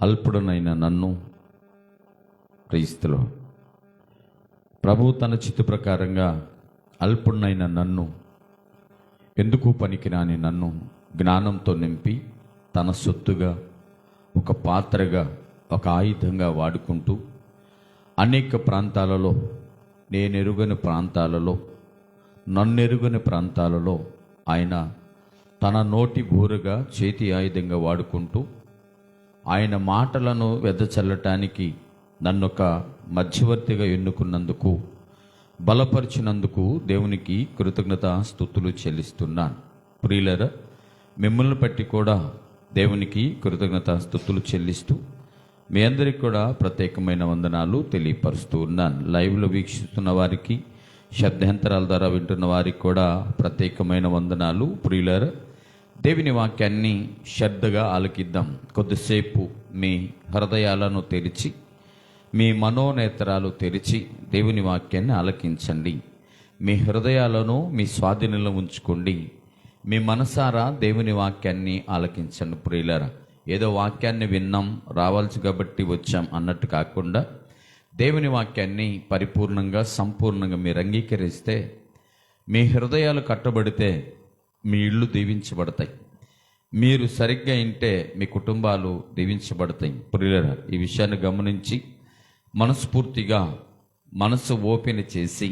అల్పుడనైన నన్ను, క్రీస్తులో ప్రభు తన చిత్త ప్రకారంగా అల్పుడనైన నన్ను, ఎందుకు పనికిరాని నన్ను జ్ఞానంతో నింపి తన సొత్తుగా, ఒక పాత్రగా, ఒక ఆయుధంగా వాడుకుంటూ అనేక ప్రాంతాలలో, నేనెరుగని ప్రాంతాలలో, నన్నెరుగని ప్రాంతాలలో ఆయన తన నోటి బూరగా, చేతి ఆయుధంగా వాడుకుంటూ ఆయన మాటలను వెదచల్లటానికి నన్నొక మధ్యవర్తిగా ఎన్నుకున్నందుకు, బలపరిచినందుకు దేవునికి కృతజ్ఞత స్తుతులు చెల్లిస్తున్నాను. ప్రియులారా, మిమ్మల్ని బట్టి కూడా దేవునికి కృతజ్ఞత స్తుతులు చెల్లిస్తూ మీ అందరికీ కూడా ప్రత్యేకమైన వందనాలు తెలియపరుస్తూ ఉన్నాను. లైవ్లో వీక్షిస్తున్న వారికి, శబ్దాంతరాల ద్వారా వింటున్న వారికి కూడా ప్రత్యేకమైన వందనాలు. ప్రియులారా, దేవుని వాక్యాన్ని శ్రద్ధగా ఆలకిద్దాం. కొద్దిసేపు మీ హృదయాలను తెరిచి, మీ మనోనేత్రాలు తెరిచి దేవుని వాక్యాన్ని ఆలకించండి. మీ హృదయాలను మీ స్వాధీనంలో ఉంచుకోండి. మీ మనసారా దేవుని వాక్యాన్ని ఆలకించండి. ప్రియులారా, ఏదో వాక్యాన్ని విన్నాం, రావాల్సి కాబట్టి వచ్చాం అన్నట్టు కాకుండా దేవుని వాక్యాన్ని పరిపూర్ణంగా, సంపూర్ణంగా మీరు అంగీకరిస్తే, మీ హృదయాలు కట్టబడితే మీ ఇళ్ళు దీవించబడతాయి. మీరు సరిగ్గా వింటే మీ కుటుంబాలు దీవించబడతాయి. ప్రియులారా, ఈ విషయాన్ని గమనించి మనస్ఫూర్తిగా మనసు ఓపెన్ చేసి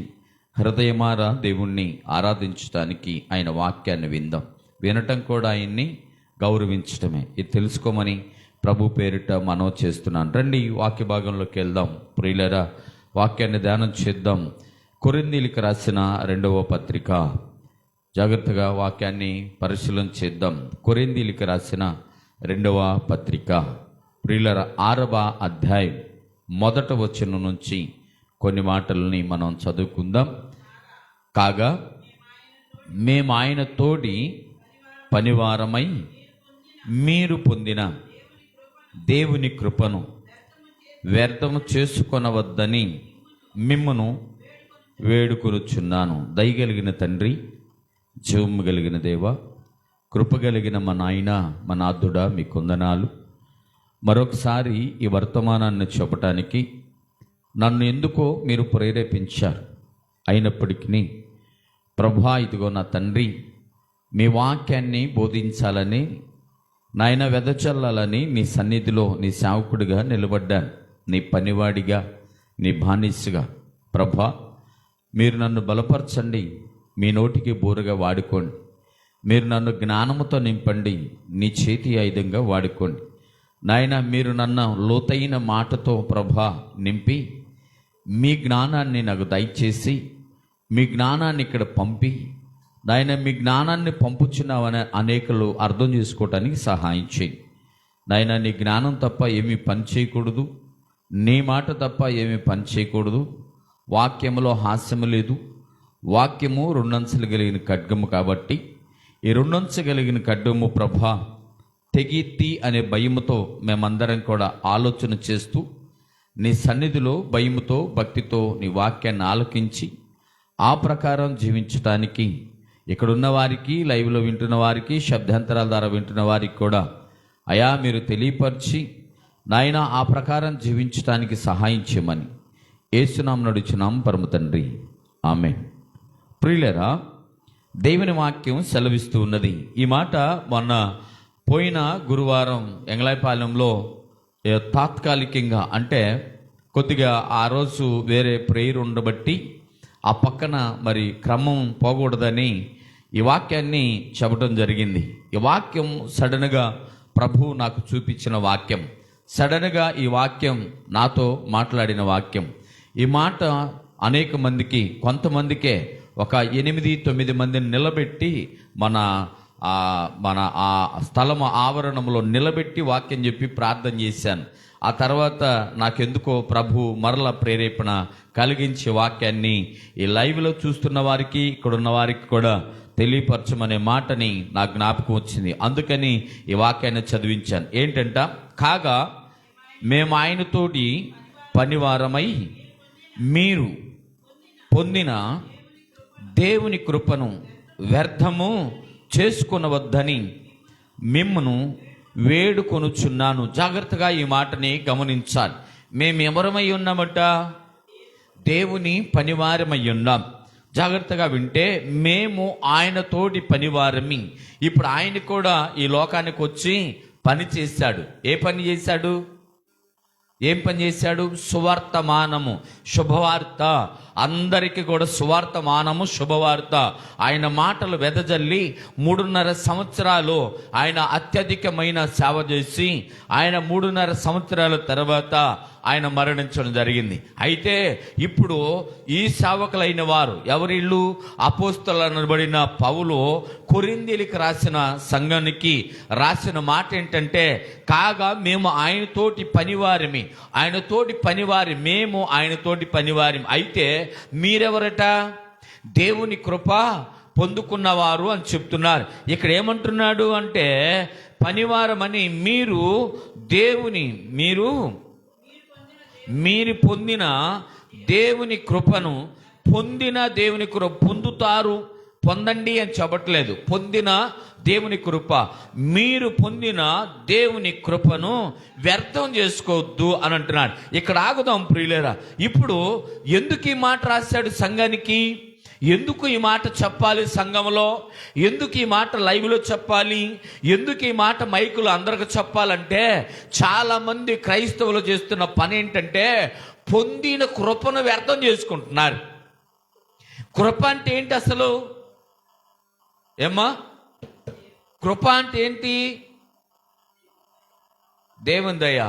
హృదయమారా దేవుణ్ణి ఆరాధించడానికి ఆయన వాక్యాన్ని విందాం. వినటం కూడా ఆయన్ని గౌరవించటమే. ఇది తెలుసుకోమని ప్రభు పేరిట మనవి చేస్తున్నాను. రండి వాక్య భాగంలోకి వెళ్దాం. ప్రియులారా, వాక్యాన్ని ధ్యానం చేద్దాం. కొరింథీయులకు రాసిన 2వ పత్రిక, జాగ్రత్తగా వాక్యాన్ని పరిశీలన చేద్దాం. కొరింథీయులకు రాసిన 2వ పత్రిక, ప్రియులారా, 6వ అధ్యాయం 1వ వచనం నుంచి కొన్ని మాటలని మనం చదువుకుందాం. కాగా మేము ఆయన తోడి పనివారమై మీరు పొందిన దేవుని కృపను వ్యర్థము చేసుకొనవద్దని మిమ్మును వేడుకొనుచున్నాను. దయగలిగిన తండ్రి, జీవము కలిగిన దేవ, కృపగలిగిన మా నాయన, మా నాథుడా, మీ కొందనాలు. మరొకసారి ఈ వర్తమానాన్ని చెప్పటానికి నన్ను ఎందుకో మీరు ప్రేరేపించారు. అయినప్పటికీ ప్రభా, ఇదిగో నా తండ్రి, మీ వాక్యాన్ని బోధించాలని, నాయన వెదచల్లాలని నీ సన్నిధిలో నీ సేవకుడిగా నిలబడ్డాను. నీ పనివాడిగా, నీ బానిసగా. ప్రభా, మీరు నన్ను బలపరచండి. మీ నోటికి బూరగా వాడుకోండి. మీరు నన్ను జ్ఞానముతో నింపండి. నీ చేతి ఆయుధంగా వాడుకోండి. నాయన, మీరు నన్ను లోతైన మాటతో ప్రభా నింపి మీ జ్ఞానాన్ని నాకు దయచేసి, మీ జ్ఞానాన్ని ఇక్కడ పంపి, నాయన మీ జ్ఞానాన్ని పంపుచున్నావని అనేకులు అర్థం చేసుకోవటానికి సహాయం చేయి. నాయన, నీ జ్ఞానం తప్ప ఏమీ పని చేయకూడదు, నీ మాట తప్ప ఏమీ పని చేయకూడదు. వాక్యములో హాస్యము లేదు. వాక్యము 2 అంచులు కలిగిన ఖడ్గము కాబట్టి ఈ 2 అంచులు కలిగిన ఖడ్గము ప్రభా తెగిత్తి అనే భయముతో మేమందరం కూడా ఆలోచన చేస్తూ నీ సన్నిధిలో భయముతో, భక్తితో నీ వాక్యాన్ని ఆలకించి ఆ ప్రకారం జీవించటానికి ఇక్కడున్న వారికి, లైవ్లో వింటున్న వారికి, శబ్దాంతరాల ద్వారా వింటున్న వారికి కూడా అయా మీరు తెలియపరిచి నాయన ఆ ప్రకారం జీవించటానికి సహాయం చేయమని యేసునామమున నడుచున్నాం పరమ తండ్రి, ఆమేన్. ప్రియులారా, దేవుని వాక్యం సెలవిస్తూ ఉన్నది. ఈ మాట మొన్న పోయిన గురువారం ఎంగళాయపాలెంలో తాత్కాలికంగా, అంటే కొద్దిగా ఆ రోజు వేరే ప్రేయర్ ఉండబట్టి ఆ పక్కన మరి క్రమం పోకూడదని ఈ వాక్యాన్ని చెప్పడం జరిగింది. ఈ వాక్యం సడన్గా ప్రభు నాకు చూపించిన వాక్యం, సడన్గా ఈ వాక్యం నాతో మాట్లాడిన వాక్యం. ఈ మాట అనేక మందికి, కొంతమందికే ఒక 8-9 మందిని నిలబెట్టి మన ఆ స్థలము ఆవరణంలో నిలబెట్టి వాక్యం చెప్పి ప్రార్థన చేశాను. ఆ తర్వాత నాకెందుకో ప్రభు మరల ప్రేరేపణ కలిగించే వాక్యాన్ని ఈ లైవ్లో చూస్తున్న వారికి, ఇక్కడున్న వారికి కూడా తెలియపరచమనే మాటని నా జ్ఞాపకం వచ్చింది. అందుకని ఈ వాక్యాన్ని చదివించాను. ఏంటంట, కాగా మేము ఆయనతోటి పనివారమై మీరు పొందిన దేవుని కృపను వ్యర్థము చేసుకొనవద్దని మిమ్మును వేడుకొనుచున్నాను. జాగ్రత్తగా ఈ మాటని గమనించాలి. మేమెవరమై ఉన్నామట? దేవుని పనివారమై ఉన్నాం. జాగ్రత్తగా వింటే, మేము ఆయన తోటి పనివారమి. ఇప్పుడు ఆయన కూడా ఈ లోకానికి వచ్చి పని చేశాడు. ఏ పని చేశాడు? ఏం పని చేశాడు? సువార్తమానము, శుభవార్త. అందరికీ కూడా సువార్తమానము, శుభవార్త. ఆయన మాటలు వెదజల్లి 3.5 సంవత్సరాలు ఆయన అత్యధికమైన సేవ చేసి, ఆయన 3.5 సంవత్సరాల తర్వాత ఆయన మరణించడం జరిగింది. అయితే ఇప్పుడు ఈ సేవకులైన వారు ఎవరిళ్ళు? అపోస్తలులు అనబడిన పౌలు కొరింథీయులకు రాసిన సంఘానికి రాసిన మాట ఏంటంటే, కాగా మేము ఆయనతోటి పనివారిమి, ఆయనతోటి పనివారి, మేము ఆయనతోటి పనివారిమి. అయితే మీరెవరట? దేవుని కృప పొందుకున్నవారు అని చెప్తున్నారు. ఇక్కడ ఏమంటున్నాడు అంటే, పనివారమని మీరు దేవుని, మీరు పొందిన దేవుని కృపను, పొందిన దేవుని కృప పొందుతారు, పొందండి అని చెప్పట్లేదు. పొందిన దేవుని కృప, మీరు పొందిన దేవుని కృపను వ్యర్థం చేసుకోవద్దు అని అంటున్నాడు. ఇక్కడ ఆగుదాం ప్రియులేరా. ఇప్పుడు ఎందుకు ఈ మాట రాశాడు సంఘానికి? ఎందుకు ఈ మాట చెప్పాలి సంఘంలో? ఎందుకు ఈ మాట లైవ్లో చెప్పాలి? ఎందుకు ఈ మాట మైకులో అందరికి చెప్పాలంటే, చాలామంది క్రైస్తవులు చేస్తున్న పని ఏంటంటే, పొందిన కృపను వ్యర్థం చేసుకుంటున్నారు. కృప అంటే ఏంటి అసలు? ఏమ్మా, కృప అంటే ఏంటి? దేవుని దయ.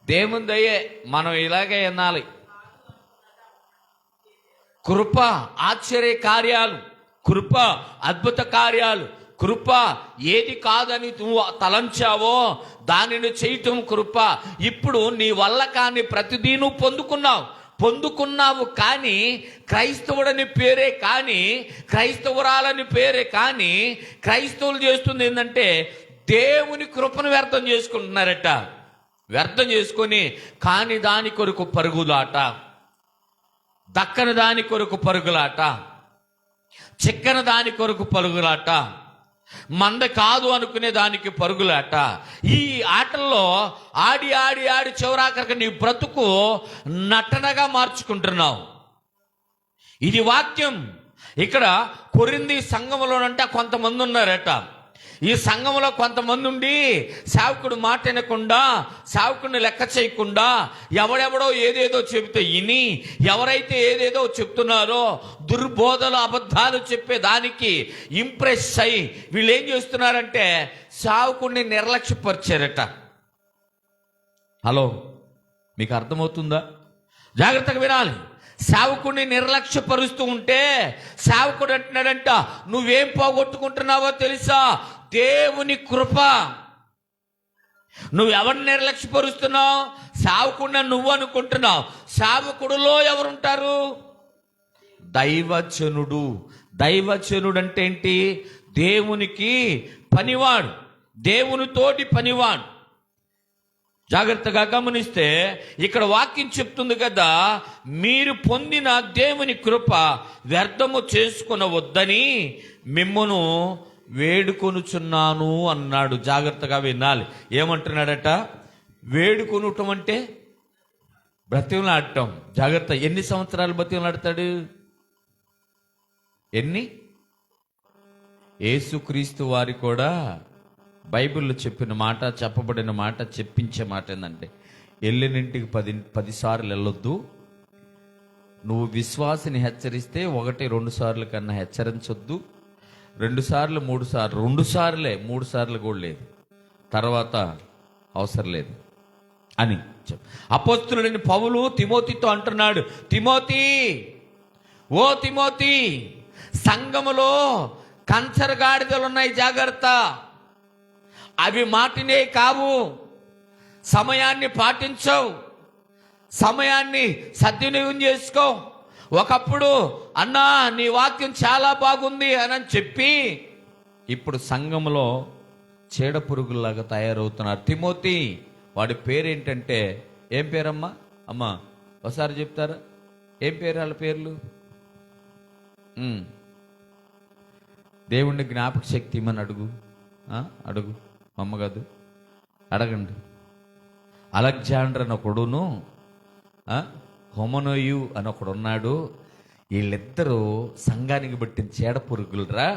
దేవుని దయే, మనం ఇలాగే వినాలి. కృప ఆశ్చర్య కార్యాలు, కృప అద్భుత కార్యాలు, కృప ఏది కాదని నువ్వు తలంచావో దానిని చేయటం కృప. ఇప్పుడు నీ వల్ల కాని ప్రతిదీ నువ్వు పొందుకున్నావు కానీ, క్రైస్తవుడని పేరే కానీ, క్రైస్తవురాలని పేరే కానీ, క్రైస్తవులు చేస్తుంది ఏంటంటే దేవుని కృపను వ్యర్థం చేసుకుంటున్నారట. వ్యర్థం చేసుకొని కాని దాని కొరకు పరుగులాట, దక్కని దాని కొరకు పరుగులాట, చిక్కని దాని కొరకు పరుగులాట, మంద కాదు అనుకునే దానికి పరుగులాట. ఈ ఆటల్లో ఆడి ఆడి ఆడి చివరాఖరికి నీ బ్రతుకు నటనగా మార్చుకుంటున్నావు. ఇది వాక్యం. ఇక్కడ కొరింథీ సంఘంలోనంటే కొంతమంది ఉన్నారట. ఈ సంఘంలో కొంతమంది ఉండి సేవకుడు మాట వినకుండా, సేవకుడిని లెక్క చేయకుండా, ఎవడెవడో ఏదేదో చెబితే విని, ఎవరైతే ఏదేదో చెప్తున్నారో దుర్బోధలు, అబద్ధాలు చెప్పే దానికి ఇంప్రెస్ అయ్యి వీళ్ళు ఏం చేస్తున్నారంటే సేవకుడిని నిర్లక్ష్యపరిచారట. హలో, మీకు అర్థమవుతుందా? జాగ్రత్తగా వినాలి. సేవకుడిని నిర్లక్ష్యపరుస్తూ ఉంటే సేవకుడు అంటున్నాడంట, నువ్వేం పోగొట్టుకుంటున్నావో తెలుసా? దేవుని కృప. నువ్వు ఎవరిని నిర్లక్ష్యపరుస్తున్నావు? సేవకుడిని నువ్వు అనుకుంటున్నావు. సేవకుడిలో ఎవరుంటారు? దైవజనుడు. దైవజనుడు అంటే ఏంటి? దేవునికి పనివాడు, దేవునితోటి పనివాడు. జాగ్రత్తగా గమనిస్తే ఇక్కడ వాక్యం చెప్తుంది కదా, మీరు పొందిన దేవుని కృప వ్యర్థము చేసుకొనవద్దని మిమ్మును వేడుకొనుచున్నాను అన్నాడు. జాగ్రత్తగా వినాలి. ఏమంటున్నాడట? వేడుకొనుటం అంటే బ్రతిమలాడటం. జాగ్రత్త. ఎన్ని సంవత్సరాలు బ్రతిమలాడతాడు? ఎన్ని? యేసుక్రీస్తు వారి కూడా బైబిల్లో చెప్పిన మాట, చెప్పబడిన మాట, చెప్పించే మాట ఏంటంటే, వెళ్ళినింటికి 10 సార్లు వెళ్ళొద్దు. నువ్వు విశ్వాసిని హెచ్చరిస్తే 1-2 సార్లు కన్నా హెచ్చరించొద్దు. 2 సార్లు 3 సార్లు, 2 సార్లే, 3 సార్లు కూడా లేదు, తర్వాత అవసరం లేదు అని అపోస్తలుడైన పౌలు తిమోతితో అంటున్నాడు. తిమోతి, ఓ తిమోతి, సంఘములో కంచరగాడిదలు ఉన్నాయి, జాగ్రత్త. అవి మాటినే కావు. సమయాన్ని పాటించవు, సమయాన్ని సద్వినియోగం చేసుకో. ఒకప్పుడు అన్నా నీ వాక్యం చాలా బాగుంది అని చెప్పి ఇప్పుడు సంఘంలో చీడ పురుగుల్లాగా తయారవుతున్నారు. తిమోతి, వాడి పేరేంటంటే, ఏం పేరమ్మా? అమ్మా ఒకసారి చెప్తారా? ఏం పేరు వాళ్ళ పేర్లు? దేవుణ్ణి జ్ఞాపక శక్తి ఇమ్మని అడుగు. అమ్మ కాదు, అడగండి. అలెగ్జాండర్ అని ఒకడును హోమనోయు అని ఒకడు ఉన్నాడు. వీళ్ళిద్దరూ సంఘానికి పట్టిన చీడ పురుగులరా,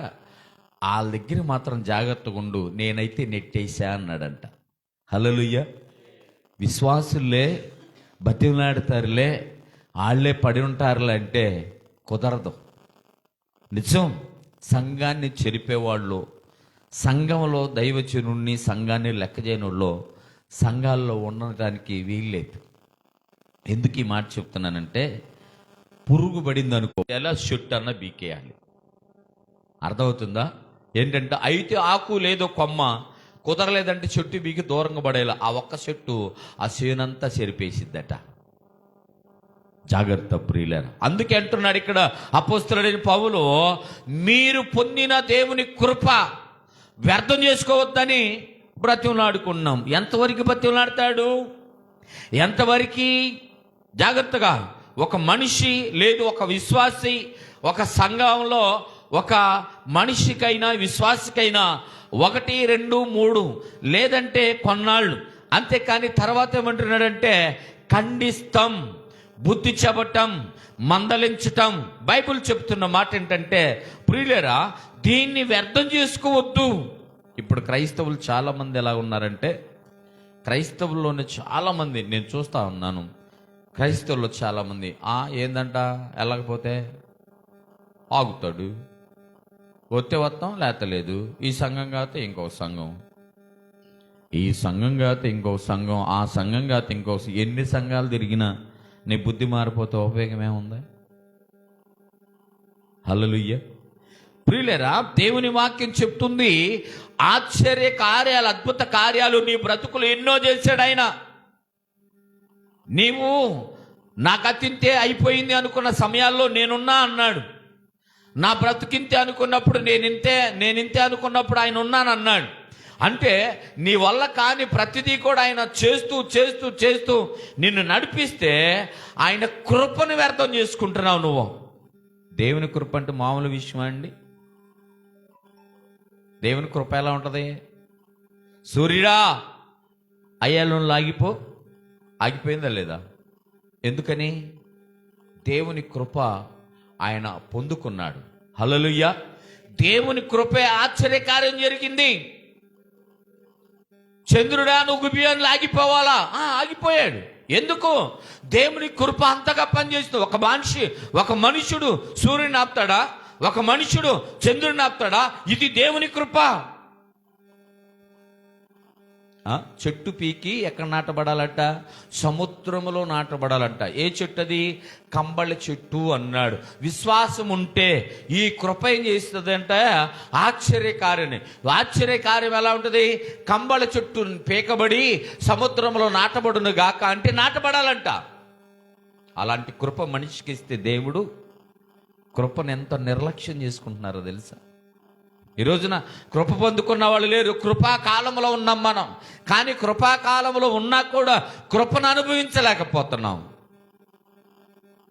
వాళ్ళ దగ్గర మాత్రం జాగ్రత్తగా ఉండు, నేనైతే నెట్టేసా అన్నాడంట. హల్లెలూయా. విశ్వాసులే బతిమలాడతారులే, వాళ్ళే పడి ఉంటారులే అంటే కుదరదు. నిజం. సంఘాన్ని చెరిపేవాళ్ళు, సంఘంలో దైవజనుణ్ణి సంఘాన్ని లెక్క చేయని వాళ్ళు సంఘాల్లో ఉండటానికి వీల్లేదు. ఎందుకు ఈ మాట చెప్తున్నానంటే, పురుగు పడింది అనుకో, ఎలా షొట్టు అన్న బీకేయాలి. అర్థమవుతుందా? ఏంటంటే అయితే ఆకు లేదో కొమ్మ, కుదరలేదంటే చెట్టు బీకి దూరంగా పడేలా ఆ ఒక్క చెట్టు ఆ చేనంతా చెరిపేసిద్దట. జాగ్రత్త ప్రియులారా. అందుకే అంటున్నాడు ఇక్కడ అపోస్తలుడైన పౌలు, మీరు పొందిన దేవుని కృప వ్యర్థం చేసుకోవద్దని బ్రతిమలాడుకున్నాం. ఎంతవరకు బ్రతిమలాడతాడు? ఎంతవరకు? జాగ్రత్తగా. ఒక మనిషి లేదు ఒక విశ్వాసి, ఒక సంఘంలో ఒక మనిషికైనా విశ్వాసికైనా 1, 2, 3 లేదంటే కొన్నాళ్ళు, అంతేకాని తర్వాత ఏమంటున్నాడంటే ఖండిస్తాం, బుద్ధి చెప్పటం, మందలించటం. బైబిల్ చెప్తున్న మాట ఏంటంటే, ప్రియులారా, దీన్ని వ్యర్థం చేసుకోవద్దు. ఇప్పుడు క్రైస్తవులు చాలామంది ఎలా ఉన్నారంటే, క్రైస్తవుల్లోనే చాలామంది నేను చూస్తూ ఉన్నాను, క్రైస్తవుల్లో చాలామంది ఏందంట వెళ్ళకపోతే ఆగుతాడు, వస్తే వస్తాం లేతలేదు, ఈ సంఘం కాకపోతే ఇంకొక సంఘం, ఈ సంఘం కాకపోతే ఇంకొక సంఘం, ఆ సంఘం కాకపోతే ఇంకొక. ఎన్ని సంఘాలు తిరిగినా నీ బుద్ధి మారిపోతే ఉపయోగం ఏముంది? హల్లెలూయా. ప్రియులారా, దేవుని వాక్యం చెప్తుంది, ఆశ్చర్య కార్యాలు, అద్భుత కార్యాలు నీ బ్రతుకులు ఎన్నో చేశాడు ఆయన. నీవు నా గతింతే అయిపోయింది అనుకున్న సమయాల్లో నేనున్నా అన్నాడు. నా బ్రతుకింతే అనుకున్నప్పుడు నేనింతే అనుకున్నప్పుడు ఆయన ఉన్నాను అన్నాడు. అంటే నీ వల్ల కాని ప్రతిదీ కూడా ఆయన చేస్తూ చేస్తూ చేస్తూ నిన్ను నడిపిస్తే ఆయన కృపను వ్యర్థం చేసుకుంటున్నావు నువ్వు. దేవుని కృప అంటే మామూలు విషయమా అండి? దేవుని కృప ఎలా ఉంటుంది? సూర్యుడా అయ్యాలను ఆగిపోయిందా లేదా? ఎందుకని? దేవుని కృప ఆయన పొందుకున్నాడు. హల్లెలూయా. దేవుని కృపే ఆశ్చర్యకార్యం జరిగింది. చంద్రుడా నువ్వు గుబియాన్ని ఆగిపోవాలా? ఆగిపోయాడు. ఎందుకు? దేవుని కృప అంతగా పనిచేస్తుంది. ఒక మనుషుడు సూర్యుని ఆపుతాడా? ఒక మనుషుడు చంద్రుడిని ఆపుతాడా? ఇది దేవుని కృప. చెట్టు పీకి ఎక్కడ నాటబడాలంట? సముద్రములో నాటబడాలంట. ఏ చెట్టు అది? కంబళ చెట్టు అన్నాడు. విశ్వాసం ఉంటే ఈ కృప ఏం చేస్తుంది అంటే ఆశ్చర్యకార్యం. ఆశ్చర్యకార్యం ఎలా ఉంటుంది? కంబళ చెట్టు పీకబడి సముద్రంలో నాటబడును గాక అంటే నాటబడాలంట. అలాంటి కృప మనిషికి ఇస్తే దేవుడు కృపను ఎంత నిర్లక్ష్యం చేసుకుంటున్నారో తెలుసా? ఈ రోజున కృప పొందుకున్న వాళ్ళు లేరు. కృపాకాలంలో ఉన్నాం మనం, కానీ కృపాకాలంలో ఉన్నా కూడా కృపను అనుభవించలేకపోతున్నాం.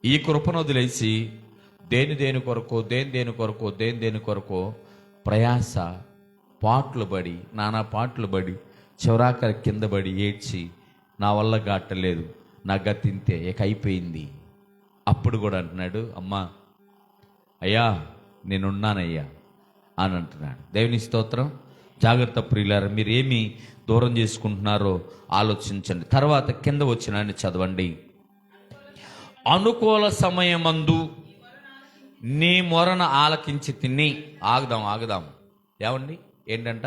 ఈ కృపను వదిలేసి దేని కొరకు ప్రయాస పాటలు పడి నానా పాటలు పడి చివరాక కింద పడి ఏడ్చి నా వల్ల గాటలేదు, నా గతింతే ఇక అయిపోయింది. అప్పుడు కూడా అంటున్నాడు, అమ్మా అయ్యా నేనున్నానయ్యా అని అంటున్నాడు. దేవుని స్తోత్రం. జాగ్రత్త ప్రియులారా, మీరు ఏమి దూరం చేసుకుంటున్నారో ఆలోచించండి. తర్వాత కింద వచ్చినాన్ని చదవండి. అనుకూల సమయమందు నీ మొరను ఆలకించి తిని. ఆగుదాం. ఏమండి? ఏంటంట?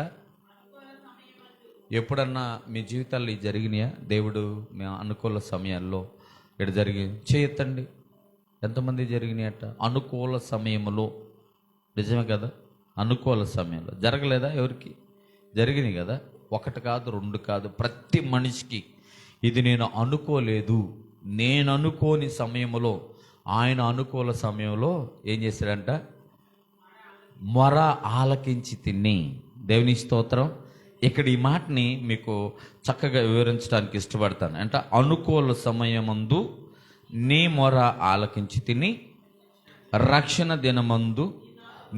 ఎప్పుడన్నా మీ జీవితాల్లో ఇది జరిగినాయా? దేవుడు మీ అనుకూల సమయాల్లో ఇక్కడ చేయొద్దండి. ఎంతమంది జరిగినాయట? అనుకూల సమయంలో. నిజమే కదా? అనుకూల సమయంలో జరగలేదా? ఎవరికి జరిగినాయి కదా? 1 కాదు 2 కాదు, ప్రతి మనిషికి ఇది నేను అనుకోలేదు. నేను అనుకోని సమయంలో ఆయన అనుకూల సమయంలో ఏం చేశాడంట? మొర ఆలకించి తిని. దేవుని స్తోత్రం. ఇక్కడ ఈ మాటని మీకు చక్కగా వివరించడానికి ఇష్టపడతాను. అంటే అనుకూల సమయమందు నీ మొర ఆలకించి తిని, రక్షణ దినమందు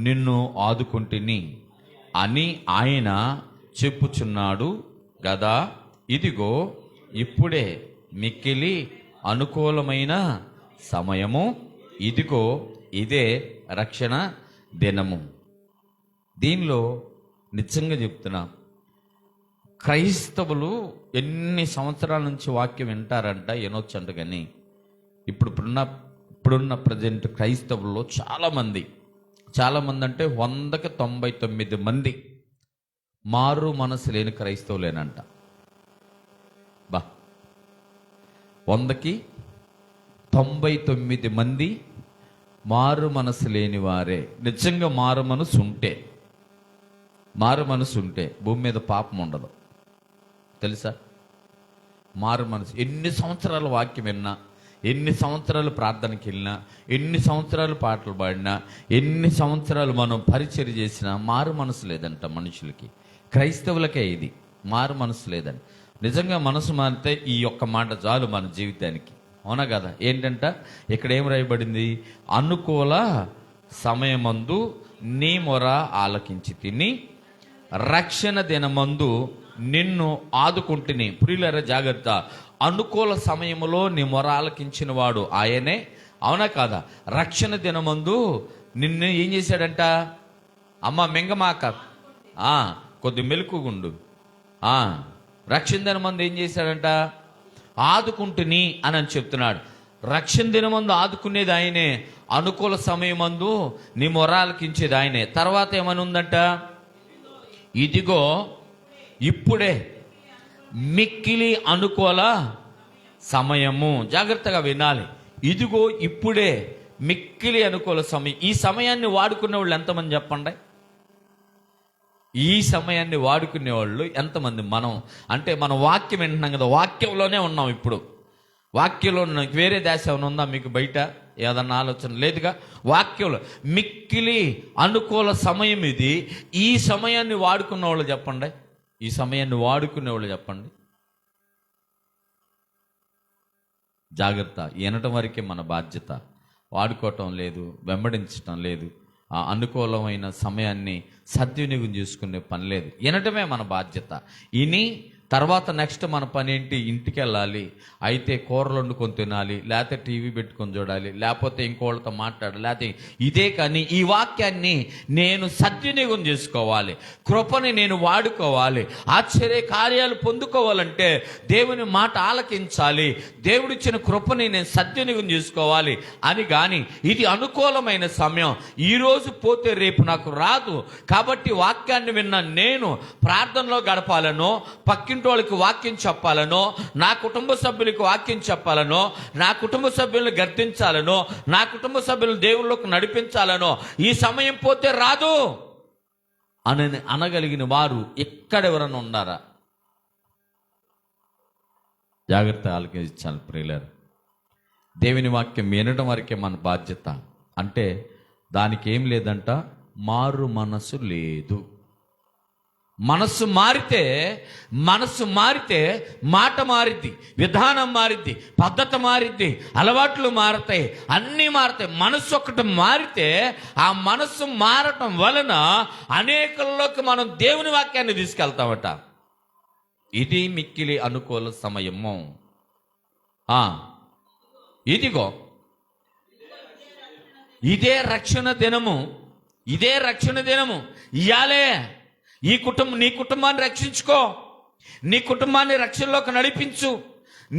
నిన్ను ఆదుకుంటుని అని ఆయన చెప్పుచున్నాడు గదా, ఇదిగో ఇప్పుడే మిక్కిలి అనుకూలమైన సమయము, ఇదిగో ఇదే రక్షణ దినము. దీనిలో నిజంగా చెప్తున్నా, క్రైస్తవులు ఎన్ని సంవత్సరాల నుంచి వాక్యం వింటారంట, వినొచ్చంట. కానీ ఇప్పుడున్న ప్రజెంట్ క్రైస్తవుల్లో చాలామంది అంటే 100కి 99 మంది మారు మనసు లేని క్రైస్తవులేనంట. 100కి 99 మంది మారు మనసు లేని వారే. నిజంగా మారు మనసు ఉంటే భూమి మీద పాపం ఉండదు, తెలుసా? మారు మనసు. ఎన్ని సంవత్సరాలు వాక్యం విన్నా, ఎన్ని సంవత్సరాలు ప్రార్థనకి వెళ్ళినా, ఎన్ని సంవత్సరాలు పాటలు పాడినా, ఎన్ని సంవత్సరాలు మనం పరిచర్య చేసినా మారు మనసు లేదంట మనుషులకి. క్రైస్తవులకే ఇది మారు మనసు లేదంట. నిజంగా మనసు మారితే ఈ ఒక్క మాట చాలు మన జీవితానికి, అవునా కదా? ఏంటంట ఇక్కడ ఏం రాయబడింది? అనుకూల సమయమందు నీ మొర ఆలకించి తిని రక్షణ దినమందు నిన్ను ఆదుకుంటుని. ప్రియులారా జాగ్రత్త, అనుకూల సమయంలో నీ మొర ఆలకించిన వాడు ఆయనే, అవునా కాదా? రక్షణ దినమందు నిన్ను ఏం చేశాడంట? అమ్మ మింగమాక, కొద్ది మెలకుగుండు. రక్షణ దినమందు ఏం చేశాడంట? ఆదుకుంటుని అని చెప్తున్నాడు. రక్షణ దినమందు ఆదుకునేది ఆయనే, అనుకూల సమయమందు నీ మొర ఆలకించేది ఆయనే. తర్వాత ఏమని ఉందంట? ఇదిగో ఇప్పుడే మిక్కిలి అనుకూల సమయము. జాగ్రత్తగా వినాలి. ఇదిగో ఇప్పుడే మిక్కిలి అనుకూల సమయం. ఈ సమయాన్ని వాడుకునే వాళ్ళు ఎంతమంది చెప్పండి? ఈ సమయాన్ని వాడుకునే వాళ్ళు ఎంతమంది? మనం వాక్యం వింటున్నాం కదా, వాక్యంలోనే ఉన్నాం. ఇప్పుడు వాక్యంలో ఉన్నాం. వేరే దేశం ఏమైనా ఉందా మీకు? బయట ఏదన్నా ఆలోచన లేదుగా. వాక్యంలో మిక్కిలి అనుకూల సమయం ఇది. ఈ సమయాన్ని వాడుకున్న వాళ్ళు చెప్పండి. ఈ సమయాన్ని వాడుకునే వాళ్ళు చెప్పండి. జాగ్రత్త, వినటం వరకే మన బాధ్యత. వాడుకోవటం లేదు, వెంబడించటం లేదు. ఆ అనుకూలమైన సమయాన్ని సద్వినియోగం చేసుకునే పని లేదు. వినటమే మన బాధ్యత. ఇని తర్వాత నెక్స్ట్ మన పని ఏంటి? ఇంటికి వెళ్ళాలి, అయితే కూరలు వండుకొని తినాలి, లేకపోతే టీవీ పెట్టుకొని చూడాలి, లేకపోతే ఇంకోళ్ళతో మాట్లాడాలి, లేకపోతే ఇదే. కానీ ఈ వాక్యాన్ని నేను సద్వినియోగం చేసుకోవాలి, కృపని నేను వాడుకోవాలి, ఆశ్చర్య కార్యాలు పొందుకోవాలంటే దేవుని మాట ఆలకించాలి, దేవుడిచ్చిన కృపని నేను సద్వినియోగం చేసుకోవాలి అని. కానీ ఇది అనుకూలమైన సమయం, ఈరోజు పోతే రేపు నాకు రాదు. కాబట్టి వాక్యాన్ని విన్న నేను ప్రార్థనలో గడపాలనో, పక్కింటి వాళ్ళకి వాక్యం చెప్పాలనో, నా కుటుంబ సభ్యులకు వాక్యం చెప్పాలనో, నా కుటుంబ సభ్యులను గర్తించాలనో, నా కుటుంబ సభ్యులను దేవుళ్ళకు నడిపించాలనో ఈ సమయం పోతే రాదు అని అనగలిగిన వారు ఎక్కడెవరన్నా ఉన్నారా? జాగ్రత్త ఆలోచించాలి ప్రియులారా. దేవుని వాక్యం వినడం వరకే మన బాధ్యత. అంటే దానికి ఏం లేదంట, మారు మనసు లేదు. మనసు మారితే మాట మారిద్ది, విధానం మారిద్ది, పద్ధతి మారిద్ది, అలవాట్లు మారతాయి, అన్నీ మారతాయి. మనసు ఒకటి మారితే ఆ మనసు మారటం వలన అనేకుల్లోకి మనం దేవుని వాక్యాన్ని తీసుకెళ్తామట. ఇది మిక్కిలి అనుకూల సమయము. ఇదిగో ఇదే రక్షణ దినము. ఇయాలే నీ కుటుంబాన్ని రక్షించుకో, నీ కుటుంబాన్ని రక్షణలోకి నడిపించు,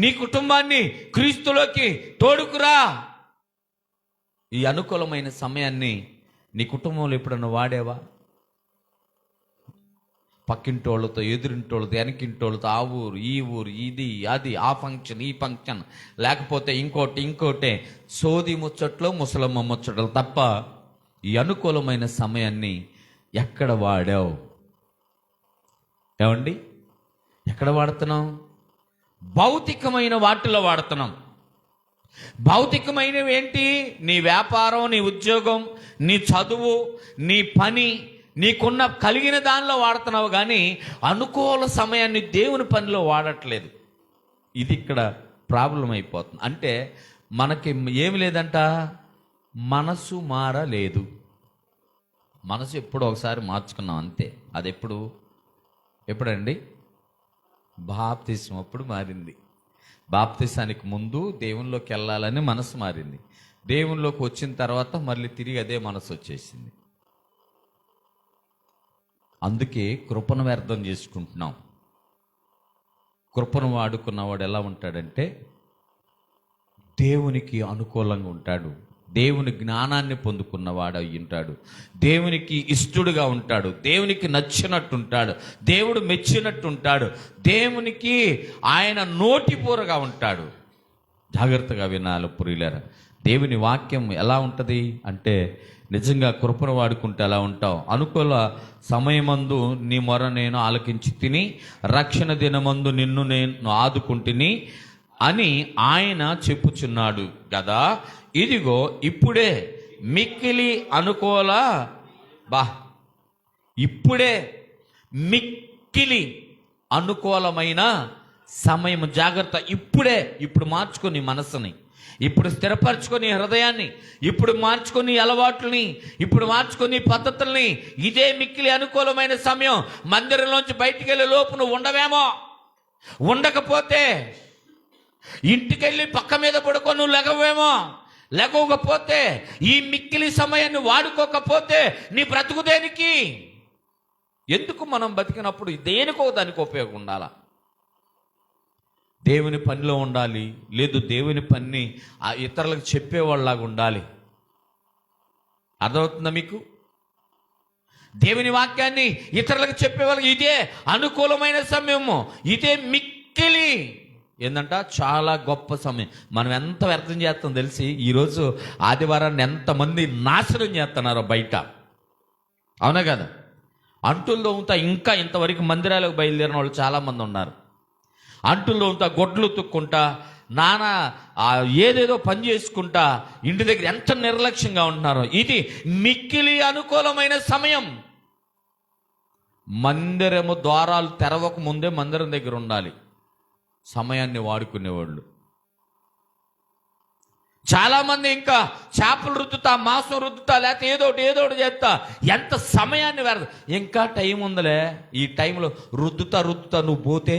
నీ కుటుంబాన్ని క్రీస్తులోకి తోడుకురా. ఈ అనుకూలమైన సమయాన్ని నీ కుటుంబంలో ఎప్పుడన్నా వాడేవా? పక్కింటోళ్ళతో, ఎదురింటోళ్ళతో, వెనకింటోళ్ళతో, ఆ ఊరు ఈ ఊరు, ఇది అది, ఆ ఫంక్షన్ ఈ ఫంక్షన్, లేకపోతే ఇంకోటే సోది ముచ్చట్లు, ముసలమ్మ ముచ్చట్లు తప్ప ఈ అనుకూలమైన సమయాన్ని ఎక్కడ వాడావు? ఏమండి, ఎక్కడ వాడుతున్నాం? భౌతికమైన వాటిలో వాడుతున్నాం. భౌతికమైనవి ఏంటి? నీ వ్యాపారం, నీ ఉద్యోగం, నీ చదువు, నీ పని, నీకున్న కలిగిన దానిలో వాడుతున్నావు. కానీ అనుకూల సమయాన్ని దేవుని పనిలో వాడట్లేదు. ఇది ఇక్కడ ప్రాబ్లం అయిపోతుంది. అంటే మనకి ఏమి లేదంట, మనసు మారలేదు. మనసు ఎప్పుడో ఒకసారి మార్చుకున్నాం అంతే. అది ఎప్పుడు? ఎప్పుడండి? బాప్తిస్మం అప్పుడు మారింది. బాప్తిసానికి ముందు దేవునిలోకి వెళ్ళాలని మనసు మారింది. దేవునిలోకి వచ్చిన తర్వాత మళ్ళీ తిరిగి అదే మనసు వచ్చేసింది. అందుకే కృపను వ్యర్థం చేసుకుంటున్నాం. కృపను వాడుకున్నవాడు ఎలా ఉంటాడంటే దేవునికి అనుకూలంగా ఉంటాడు, దేవుని జ్ఞానాన్ని పొందుకున్నవాడు అయి ఉంటాడు, దేవునికి ఇష్టడుగా ఉంటాడు, దేవునికి నచ్చినట్టుంటాడు, దేవుడు మెచ్చినట్టుంటాడు, దేవునికి ఆయన నోటిపూరగా ఉంటాడు. జాగ్రత్తగా వినాలి ప్రియులారా. దేవుని వాక్యం ఎలా ఉంటుంది అంటే నిజంగా కృపను వాడుకుంటే ఎలా ఉంటావు. అనుకూల సమయమందు నీ మొర నేను ఆలకించి తిని, రక్షణ దినమందు నిన్ను నేను ఆదుకుంటుని అని ఆయన చెప్పుచున్నాడు కదా. ఇదిగో ఇప్పుడే మిక్కిలి అనుకూల ఇప్పుడే మిక్కిలి అనుకూలమైన సమయం. జాగ్రత్త. ఇప్పుడు మార్చుకొని మనసుని, ఇప్పుడు స్థిరపరచుకొని హృదయాన్ని, ఇప్పుడు మార్చుకొని అలవాట్లని, ఇప్పుడు మార్చుకొని పద్ధతుల్ని. ఇదే మిక్కిలి అనుకూలమైన సమయం. మందిరంలోంచి బయటికి వెళ్ళే లోపు నువ్వు ఉండవేమో, ఉండకపోతే ఇంటికెళ్ళి పక్క మీద పడుకొని నువ్వు లెగవేమో, లేకపోతే ఈ మిక్కిలి సమయాన్ని వాడుకోకపోతే నీ బ్రతుకు దేనికి? ఎందుకు మనం బతికినప్పుడు దేనికో దానికి ఉపయోగం ఉండాలా? దేవుని పనిలో ఉండాలి, లేదు దేవుని పని ఇతరులకు చెప్పేవాళ్ళలాగా ఉండాలి. అర్థమవుతుందా మీకు? దేవుని వాక్యాన్ని ఇతరులకు చెప్పేవాళ్ళకి ఇదే అనుకూలమైన సమయము, ఇదే మిక్కిలి ఏందంట చాలా గొప్ప సమయం. మనం ఎంత వ్యర్థం చేస్తాం తెలిసి ఈరోజు ఆదివారాన్ని ఎంతమంది నాశనం చేస్తున్నారో బయట, అవునా కదా? అంటుల్లో ఇంకా ఇంతవరకు మందిరాలకు బయలుదేరిన వాళ్ళు చాలామంది ఉన్నారు. అంటుల్లో గొడ్లు తుక్కుంటా, నానా ఏదేదో పని చేసుకుంటా ఇంటి దగ్గర ఎంత నిర్లక్ష్యంగా ఉంటున్నారో. ఇది మిక్కిలి అనుకూలమైన సమయం. మందిరము ద్వారాలు తెరవక ముందే మందిరం దగ్గర ఉండాలి సమయాన్ని వాడుకునేవాళ్ళు. చాలామంది ఇంకా చేపలు రుద్దుతా, మాంసం రుద్దుతా, లేకపోతే ఏదోటి చేస్తా, ఎంత సమయాన్ని వేరదు. ఇంకా టైం ఉందిలే, ఈ టైంలో రుద్దుతా నువ్వు పోతే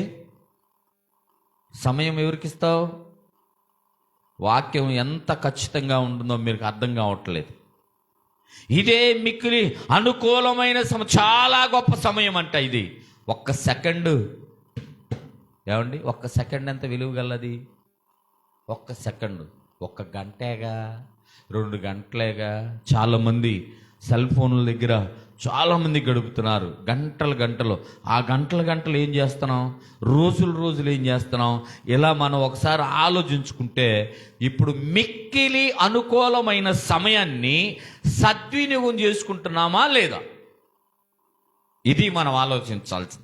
సమయం ఎవరికి ఇస్తావు? వాక్యం ఎంత ఖచ్చితంగా ఉంటుందో మీకు అర్థం కావట్లేదు. ఇదే మిక్కిలి అనుకూలమైన సమయం, చాలా గొప్ప సమయం అంట ఇది. ఒక్క సెకండ్ ఏమండి, ఒక్క సెకండ్ ఎంత విలువ గలది? ఒక్క సెకండ్, ఒక్క గంటేగా, 2 గంటలేగా. చాలామంది సెల్ ఫోన్ల దగ్గర చాలామంది గడుపుతున్నారు గంటలు. ఆ గంటలు ఏం చేస్తున్నాం? రోజులు ఏం చేస్తున్నాం? ఇలా మనం ఒకసారి ఆలోచించుకుంటే ఇప్పుడు మిక్కిలి అనుకూలమైన సమయాన్ని సద్వినియోగం చేసుకుంటున్నామా లేదా? ఇది మనం ఆలోచించాల్సింది.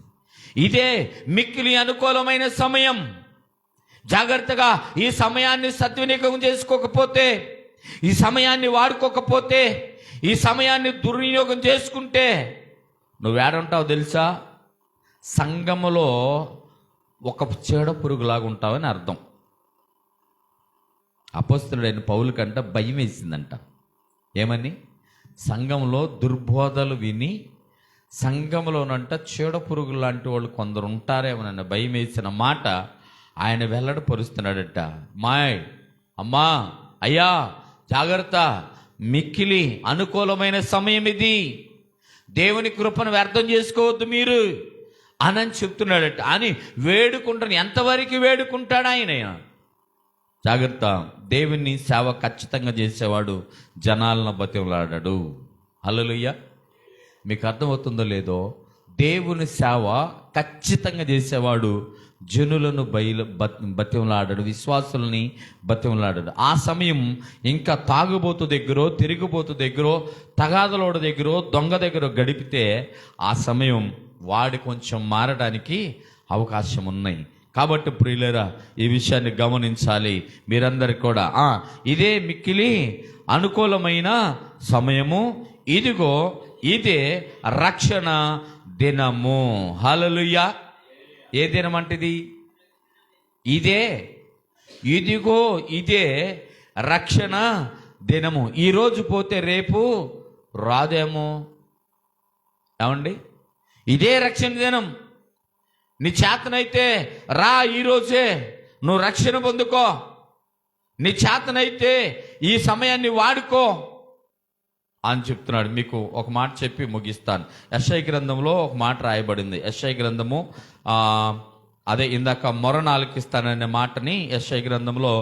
ఇదే మిక్కిలి అనుకూలమైన సమయం. జాగ్రత్తగా ఈ సమయాన్ని సద్వినియోగం చేసుకోకపోతే, ఈ సమయాన్ని వాడుకోకపోతే, ఈ సమయాన్ని దుర్వినియోగం చేసుకుంటే నువ్వేడుంటావు తెలుసా? సంఘములో ఒక చీడ పురుగులాగా ఉంటావని అర్థం. అపోస్తలుడైన పౌలు కంట భయం వేసిందంట. ఏమని? సంఘంలో దుర్బోధలు విని సంఘంలోనంట చీడ పురుగులు లాంటి వాళ్ళు కొందరు ఉంటారేమోనన్న భయం వేసిన మాట ఆయన వెల్లడిపరుస్తున్నాడట. అమ్మా, అయ్యా, జాగ్రత్త, మిక్కిలి అనుకూలమైన సమయం ఇది, దేవుని కృపను వ్యర్థం చేసుకోవద్దు మీరు అని చెప్తున్నాడట. అని వేడుకుంటాను. ఎంతవరకు వేడుకుంటాడు ఆయన? జాగ్రత్త. దేవుని సేవ ఖచ్చితంగా చేసేవాడు జనాలను బతిమలాడాడు. హల్లెలూయా. మీకు అర్థమవుతుందో లేదో, దేవుని సేవ ఖచ్చితంగా చేసేవాడు జనులను బతిమలాడాడు, విశ్వాసుల్ని బతిమలాడాడు. ఆ సమయం ఇంకా తాగుబోతు దగ్గర, తిరిగిపోతు దగ్గర, తగాదలోడు దగ్గర, దొంగ దగ్గర గడిపితే ఆ సమయం వాడి కొంచెం మారడానికి అవకాశం ఉన్నాయి. కాబట్టి ప్రియులారా, ఈ విషయాన్ని గమనించాలి మీరందరికీ కూడా. ఇదే మిక్కిలి అనుకూలమైన సమయము, ఇదిగో ఇదే రక్షణ దినము. హల్లెలూయా. ఏ దినం అంటది? ఇదిగో ఇదే రక్షణ దినము. ఈరోజు పోతే రేపు రాదేమో. ఏమండి? ఇదే రక్షణ దినం. నీ చేతనైతే రా, ఈరోజే నువ్వు రక్షణ పొందుకో, నీ చేతనైతే ఈ సమయాన్ని వాడుకో అని చెప్తున్నాడు. మీకు ఒక మాట చెప్పి ముగిస్తాను. యెషయా గ్రంథంలో ఒక మాట రాయబడింది. యెషయా గ్రంథము అదే ఇందాక మొరను ఆలకిస్తాననే మాటని యెషయా గ్రంథంలో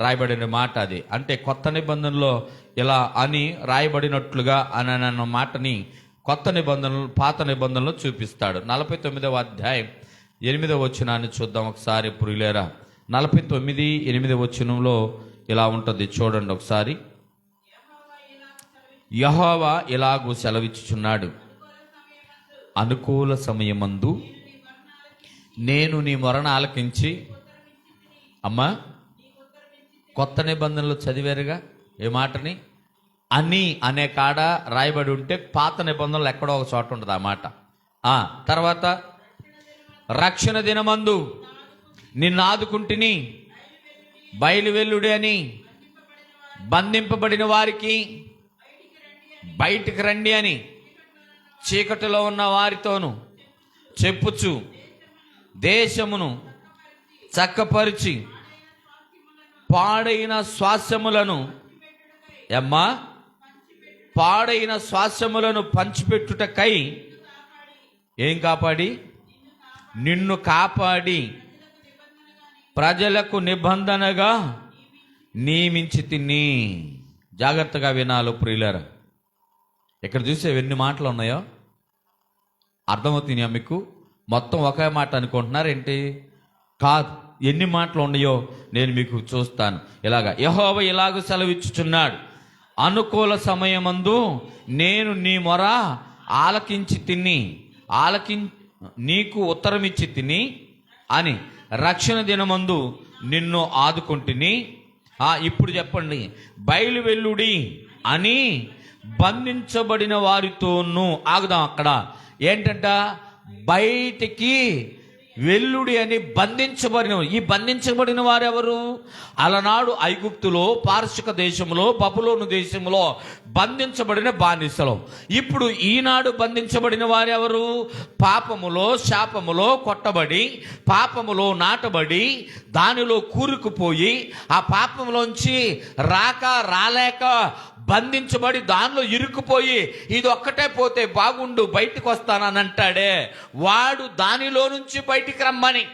రాయబడిన మాట అది. అంటే కొత్త నిబంధనలో ఇలా అని రాయబడినట్లుగా అని అన్న మాటని కొత్త నిబంధనలు పాత నిబంధనలో చూపిస్తాడు. 49వ అధ్యాయం 8వ వచనాన్ని చూద్దాం ఒకసారి. ప్రియులారా, 49:8 వచనంలో ఇలా ఉంటుంది, చూడండి ఒకసారి. యెహోవా ఇలాగూ సెలవిచ్చుచున్నాడు, అనుకూల సమయమందు నేను నీ మొరను ఆలకించి. అమ్మా, కొత్త నిబంధనలు చదివారుగా ఏ మాటని? అని అనే కాడ రాయబడి ఉంటే పాత నిబంధనలు ఎక్కడో ఒక చోట ఉంటుంది ఆ మాట. తర్వాత రక్షణ దినమందు నిన్ను ఆదుకుంటుని, బయలువెల్లుడి అని బంధింపబడిన వారికి బయటికి రండి అని చీకటిలో ఉన్న వారితోనూ చెప్పుచు దేశమును చక్కపరిచి పాడైన స్వాస్థ్యములను పాడైన స్వాస్థ్యములను పంచిపెట్టుటకై ఏం కాపాడి? నిన్ను కాపాడి ప్రజలకు నిబంధనగా నియమించి తిని. జాగ్రత్తగా వినాలి ప్రియులారా. ఇక్కడ చూసే ఎన్ని మాటలు ఉన్నాయో అర్థమవుతున్నాయా మీకు? మొత్తం ఒకే మాట అనుకుంటున్నారు ఏంటి? కాదు, ఎన్ని మాటలు ఉన్నాయో నేను మీకు చూస్తాను. యెహోవా ఇలాగ సెలవిచ్చుచున్నాడు, అనుకూల సమయమందు నేను నీ మొర ఆలకించి తిని, నీకు ఉత్తరమిచ్చి తిని అని రక్షణ దినమందు నిన్ను ఆదుకుంటుని. ఇప్పుడు చెప్పండి, బయలువెల్లుడి అని బంధించబడిన వారితోనూ. ఆగుదాం అక్కడ. ఏంటంట? బయటికి వెల్లుడి అని బంధించబడిన. ఈ బంధించబడిన వారెవరు? అలనాడు ఐగుప్తులో, పారసిక దేశంలో, బబులోను దేశంలో బంధించబడిన బానిసలు. ఇప్పుడు ఈనాడు బంధించబడిన వారెవరు? పాపములో, శాపములో కొట్టబడి, పాపములో నాటబడి, దానిలో కూరుకుపోయి, ఆ పాపంలోంచి రాలేక బంధించబడి దానిలో ఇరుక్కుపోయి, ఇది ఒక్కటే పోతే బాగుండు, బయటకు వస్తానని అంటాడే, వాడు దానిలో నుంచి బయటికి రమ్మని.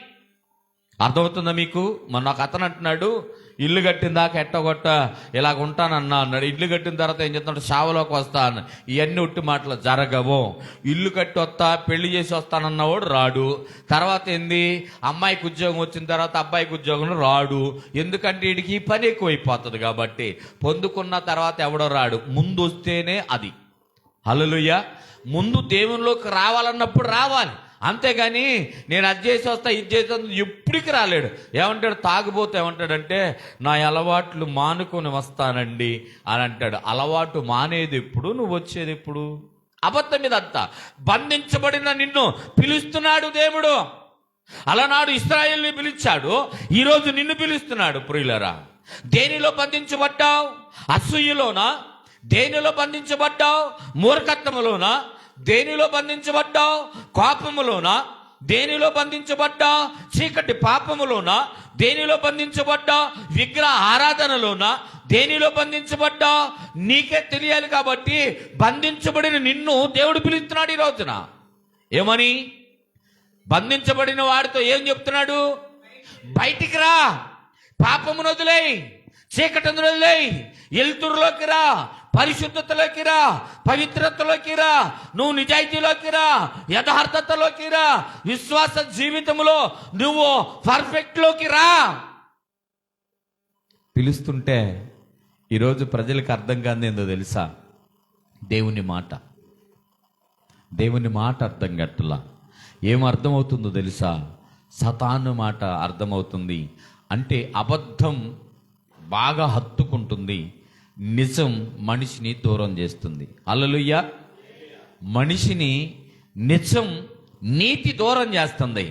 అర్థమవుతుందా మీకు? మొన్న ఒక అతను అంటున్నాడు, ఇల్లు కట్టిన దాకా ఎట్టగొట్ట ఇలాగ ఉంటానన్నా అన్నాడు. ఇల్లు కట్టిన తర్వాత ఏం చెప్తున్నాడు? షావలోకి వస్తా అన్న. ఇవన్నీ ఉట్టి మాటలు జరగవు. ఇల్లు కట్టి వస్తా, పెళ్లి చేసి వస్తానన్నవాడు రాడు. తర్వాత ఏంది? అమ్మాయికి ఉద్యోగం వచ్చిన తర్వాత అబ్బాయికి ఉద్యోగం రాడు. ఎందుకంటే వీడికి ఈ పని ఎక్కువైపోతుంది కాబట్టి. పొందుకున్న తర్వాత ఎవడో రాడు, ముందు వస్తేనే అది. హల్లెలూయా. ముందు దేవునిలోకి రావాలన్నప్పుడు రావాలి, అంతేగాని నేను అది చేసి వస్తా, ఇది చేసి వస్తా ఎప్పటికి రాలేడు. ఏమంటాడు? తాగుబోతే ఏమంటాడంటే, నా అలవాట్లు మానుకొని వస్తానండి అని అంటాడు. అలవాటు మానేది ఎప్పుడు? నువ్వు వచ్చేది ఎప్పుడు? అబద్ధం మీద అంతా. బంధించబడిన నిన్ను పిలుస్తున్నాడు దేవుడు. అలనాడు ఇశ్రాయేలుని పిలిచాడు, ఈరోజు నిన్ను పిలుస్తున్నాడు. ప్రియులారా, దేనిలో బంధించబడ్డావు? అసూయలోనా? దేనిలో బంధించబడ్డావు? మూర్ఖత్వములోనా? దేనిలో బంధించబడ్డావు? కోపములోనా? దేనిలో బంధించబడ్డా? చీకటి పాపములోనా? దేనిలో బంధించబడ్డా? విగ్రహ ఆరాధనలోనా? దేనిలో బంధించబడ్డా? నీకే తెలియాలి. కాబట్టి బంధించబడిన నిన్ను దేవుడు పిలుస్తున్నాడు ఈ రోజున. ఏమని? బంధించబడిన వాడితో ఏం చెప్తున్నాడు? బయటికి రా, పాపమును వదిలేయి, చీకటిని వదిలేయి, ఎలుతురులోకి రా, పరిశుద్ధతలోకి రా, పవిత్రతలోకి రా, నువ్వు నిజాయితీలోకి రా, యథార్థతలోకి రా, విశ్వాస జీవితంలో నువ్వు పర్ఫెక్ట్లోకి రా. పిలుస్తుంటే ఈరోజు ప్రజలకు అర్థం కాదు ఏందో తెలుసా? దేవుని మాట అర్థం గట్టలా. ఏం అర్థమవుతుందో తెలుసా? సతాను మాట అర్థమవుతుంది. అంటే అబద్ధం బాగా హత్తుకుంటుంది, నిజం మనిషిని దూరం చేస్తుంది. హల్లెలూయా. మనిషిని నిజం, నీతి దూరం చేస్తుంది.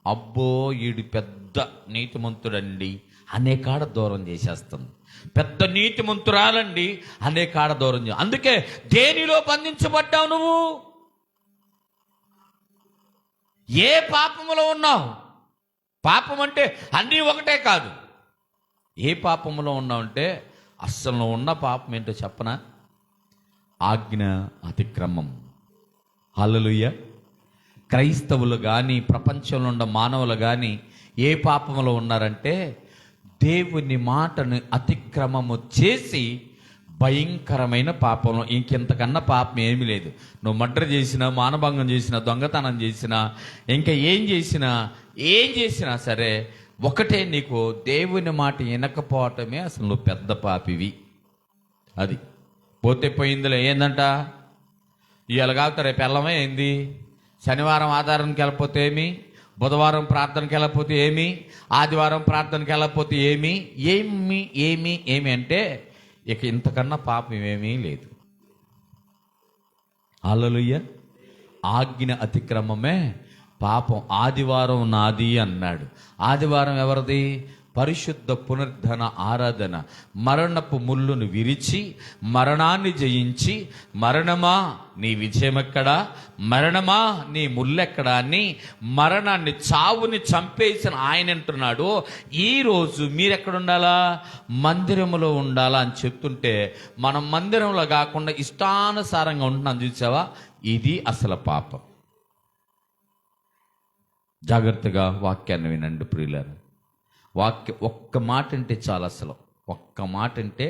అబ్బో ఈడు పెద్ద నీతిమంతుడండి అనే కాడ దూరం చేసేస్తుంది. పెద్ద నీతిమంతురాలండి అనే కాడ దూరం చే. అందుకే దేనిలో బంధించబడ్డావు నువ్వు? ఏ పాపములో ఉన్నావు? పాపం అంటే అన్నీ ఒకటే కాదు. ఏ పాపములో ఉన్నావంటే అస్సలు నువ్వు ఉన్న పాపం ఏంటో చెప్పనా? ఆజ్ఞ అతిక్రమం. హల్లెలూయా. క్రైస్తవులు కానీ ప్రపంచంలో ఉన్న మానవులు కానీ ఏ పాపంలో ఉన్నారంటే దేవుని మాటను అతిక్రమము చేసి భయంకరమైన పాపంలో. ఇంకెంతకన్నా పాపం ఏమీ లేదు. నువ్వు మర్డర్ చేసినా, మానభంగం చేసినా, దొంగతనం చేసినా, ఇంకా ఏం చేసినా సరే ఒకటే, నీకు దేవుని మాట వినకపోవటమే అసలు నువ్వు పెద్ద పాపివి. అది పోతే పోయిందిలే. ఏందంట, ఇవాళ కాకపోతే రేపు వెళ్ళమే ఏంది, శనివారం ఆధారానికి వెళ్ళకపోతే ఏమి, బుధవారం ప్రార్థనకి వెళ్ళకపోతే ఏమి, ఆదివారం ప్రార్థనకి వెళ్ళకపోతే ఏమి అంటే ఇక ఇంతకన్నా పాపం ఏమీ లేదు. హల్లెలూయా. ఆజ్ఞ అతిక్రమమే పాపం. ఆదివారం నాది అన్నాడు. ఆదివారం ఎవరిది? పరిశుద్ధ పునరుద్ధరణ ఆరాధన. మరణపు ముళ్ళును విరిచి మరణాన్ని జయించి, మరణమా నీ విజయం ఎక్కడా, మరణమా నీ ముళ్ళెక్కడా అని మరణాన్ని, చావుని చంపేసిన ఆయన అంటున్నాడు, ఈరోజు మీరెక్కడ ఉండాలా? మందిరంలో ఉండాలా అని చెప్తుంటే మనం మందిరంలో కాకుండా ఇష్టానుసారంగా ఉంటున్నాం. చూసావా? ఇది అసలు పాపం. జాగ్రత్తగా వాక్యాన్ని వినండి ప్రియులారా. ఒక్క మాట అంటే చాలా, అసలు ఒక్క మాట అంటే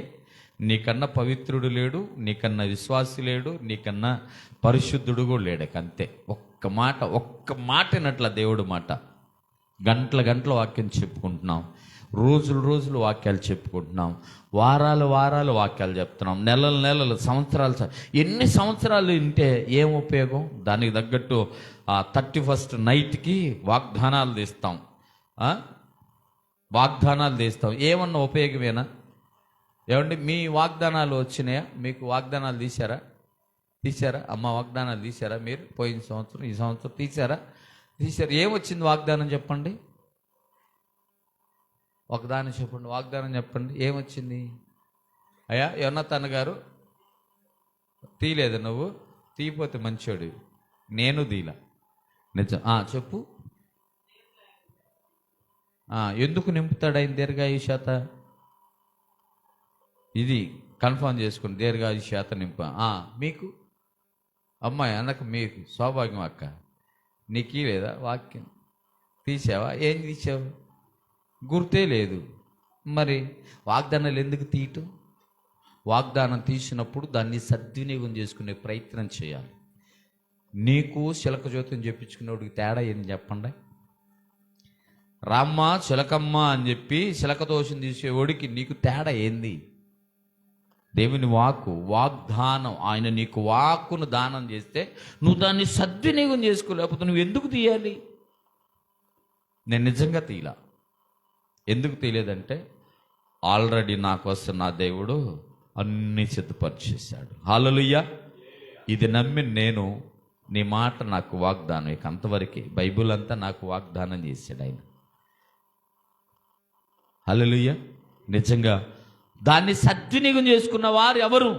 నీకన్నా పవిత్రుడు లేడు, నీకన్నా విశ్వాసి లేడు, నీకన్నా పరిశుద్ధుడు కూడా లేడు. అంతే. ఒక్క మాట వినట్ల దేవుడు మాట. గంటల వాక్యం చెప్పుకుంటున్నాం, రోజులు వాక్యాలు చెప్పుకుంటున్నాం, వారాలు వాక్యాలు చెప్తున్నాం, నెలలు సంవత్సరాలు. ఎన్ని సంవత్సరాలు వింటే ఏం ఉపయోగం? దానికి తగ్గట్టు 31st నైట్కి వాగ్దానాలు తీస్తాం. ఏమన్నా ఉపయోగమేనా? ఏమండి, మీ వాగ్దానాలు వచ్చినాయా? మీకు వాగ్దానాలు తీశారా? అమ్మ వాగ్దానాలు తీశారా మీరు? పోయిన సంవత్సరం, ఈ సంవత్సరం తీశారు. ఏమొచ్చింది వాగ్దానం చెప్పండి. ఒకదాన్ని చెప్పండి, వాగ్దానం చెప్పండి. ఏమొచ్చింది? అయ్యా యోనాతాన్ గారు తీయలేదు, నువ్వు తీయపోతే మంచోడు, నేను తీలా. నిజం. చెప్పు. ఎందుకు నింపుతాడు ఆయన దీర్ఘాయుష్యత? ఇది కన్ఫర్మ్ చేసుకుని దీర్ఘాయుష్యత నింప. మీకు అమ్మాయి అన్నకు, మీకు సౌభాగ్యం అక్క, నీకు లేదా వాక్యం? తీసావా? ఏం తీసావు? గుర్తే లేదు. మరి వాగ్దానాలు ఎందుకు తీయటం? వాగ్దానం తీసినప్పుడు దాన్ని సద్వినియోగం చేసుకునే ప్రయత్నం చేయాలి. నీకు చిలక జ్యోతిని చెప్పించుకునేవాడికి తేడా ఏంది చెప్పండి? రామ్మ చిలకమ్మ అని చెప్పి చిలక దోషం తీసేవాడికి నీకు తేడా ఏంది? దేవుని వాగ్దానం, ఆయన నీకు వాక్కును దానం చేస్తే నువ్వు దాన్ని సద్వినియోగం చేసుకోలేకపోతే నువ్వు ఎందుకు తీయాలి? నేను నిజంగా తీయలా. ఎందుకు తీయలేదంటే ఆల్రెడీ నా కోసం నా దేవుడు అన్నీ సిద్ధపరిచేశాడు. హల్లెలూయా. ఇది నమ్మి నేను, నీ మాట నాకు వాగ్దానం. ఇక అంతవరకు బైబిల్ అంతా నాకు వాగ్దానం చేశాడు ఆయన. హల్లెలూయా. నిజంగా దాన్ని సద్వినియోగం చేసుకునేవారు ఎవరు?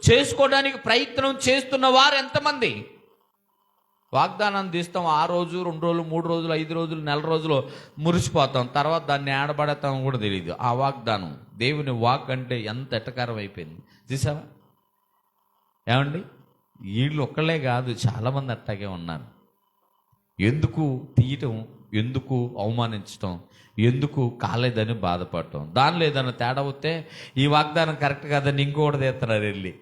చేసుకోవడానికి ప్రయత్నం చేస్తున్న వారు ఎంతమంది? వాగ్దానం తీస్తాం, 6 రోజు, 2 రోజులు, 3 రోజులు, 5 రోజులు, నెల రోజులు మురిసిపోతాం. తర్వాత దాన్ని ఆడబడతాం కూడా తెలియదు. ఆ వాగ్దానం, దేవుని వాక్ అంటే ఎంత ఎటకారం అయిపోయింది చూసావా? ఏమండి, వీళ్ళు ఒక్కళ్ళే కాదు, చాలామంది అట్టాగే ఉన్నారు. ఎందుకు తీయటం, ఎందుకు అవమానించటం, ఎందుకు కాలేదని బాధపడటం? దానిలో ఏదైనా తేడా వస్తే ఈ వాగ్దానం కరెక్ట్ కాదని ఇంకోటి తీస్తున్నారు వెళ్ళి.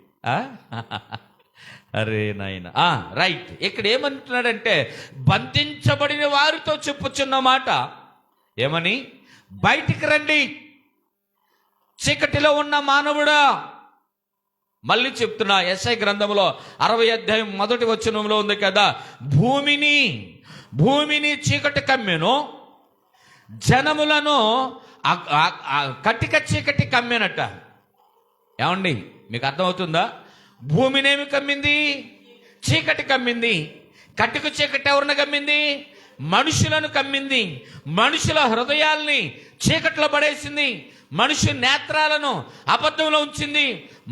అరే నాయన. రైట్. ఇక్కడ ఏమంటున్నాడంటే బంధించబడిన వారితో చెప్పుచున్న మాట ఏమని? బయటికి రండి చీకటిలో ఉన్న మానవుడా. మళ్ళీ చెప్తున్నా, యెషయా గ్రంథంలో 60వ అధ్యాయం 1వ వచనంలో ఉంది కదా, భూమిని చీకటి కమ్మెను, జనములను కటిక చీకటి కమ్మెనట. ఏమండి, మీకు అర్థమవుతుందా? భూమినేమి కమ్మింది? చీకటి కమ్మింది. కటిక చీకటి ఎవరిని కమ్మింది? మనుషులను కమ్మింది. మనుషుల హృదయాల్ని చీకట్లో పడేసింది. మనుషుల నేత్రాలను అబద్ధంలో ఉంచింది.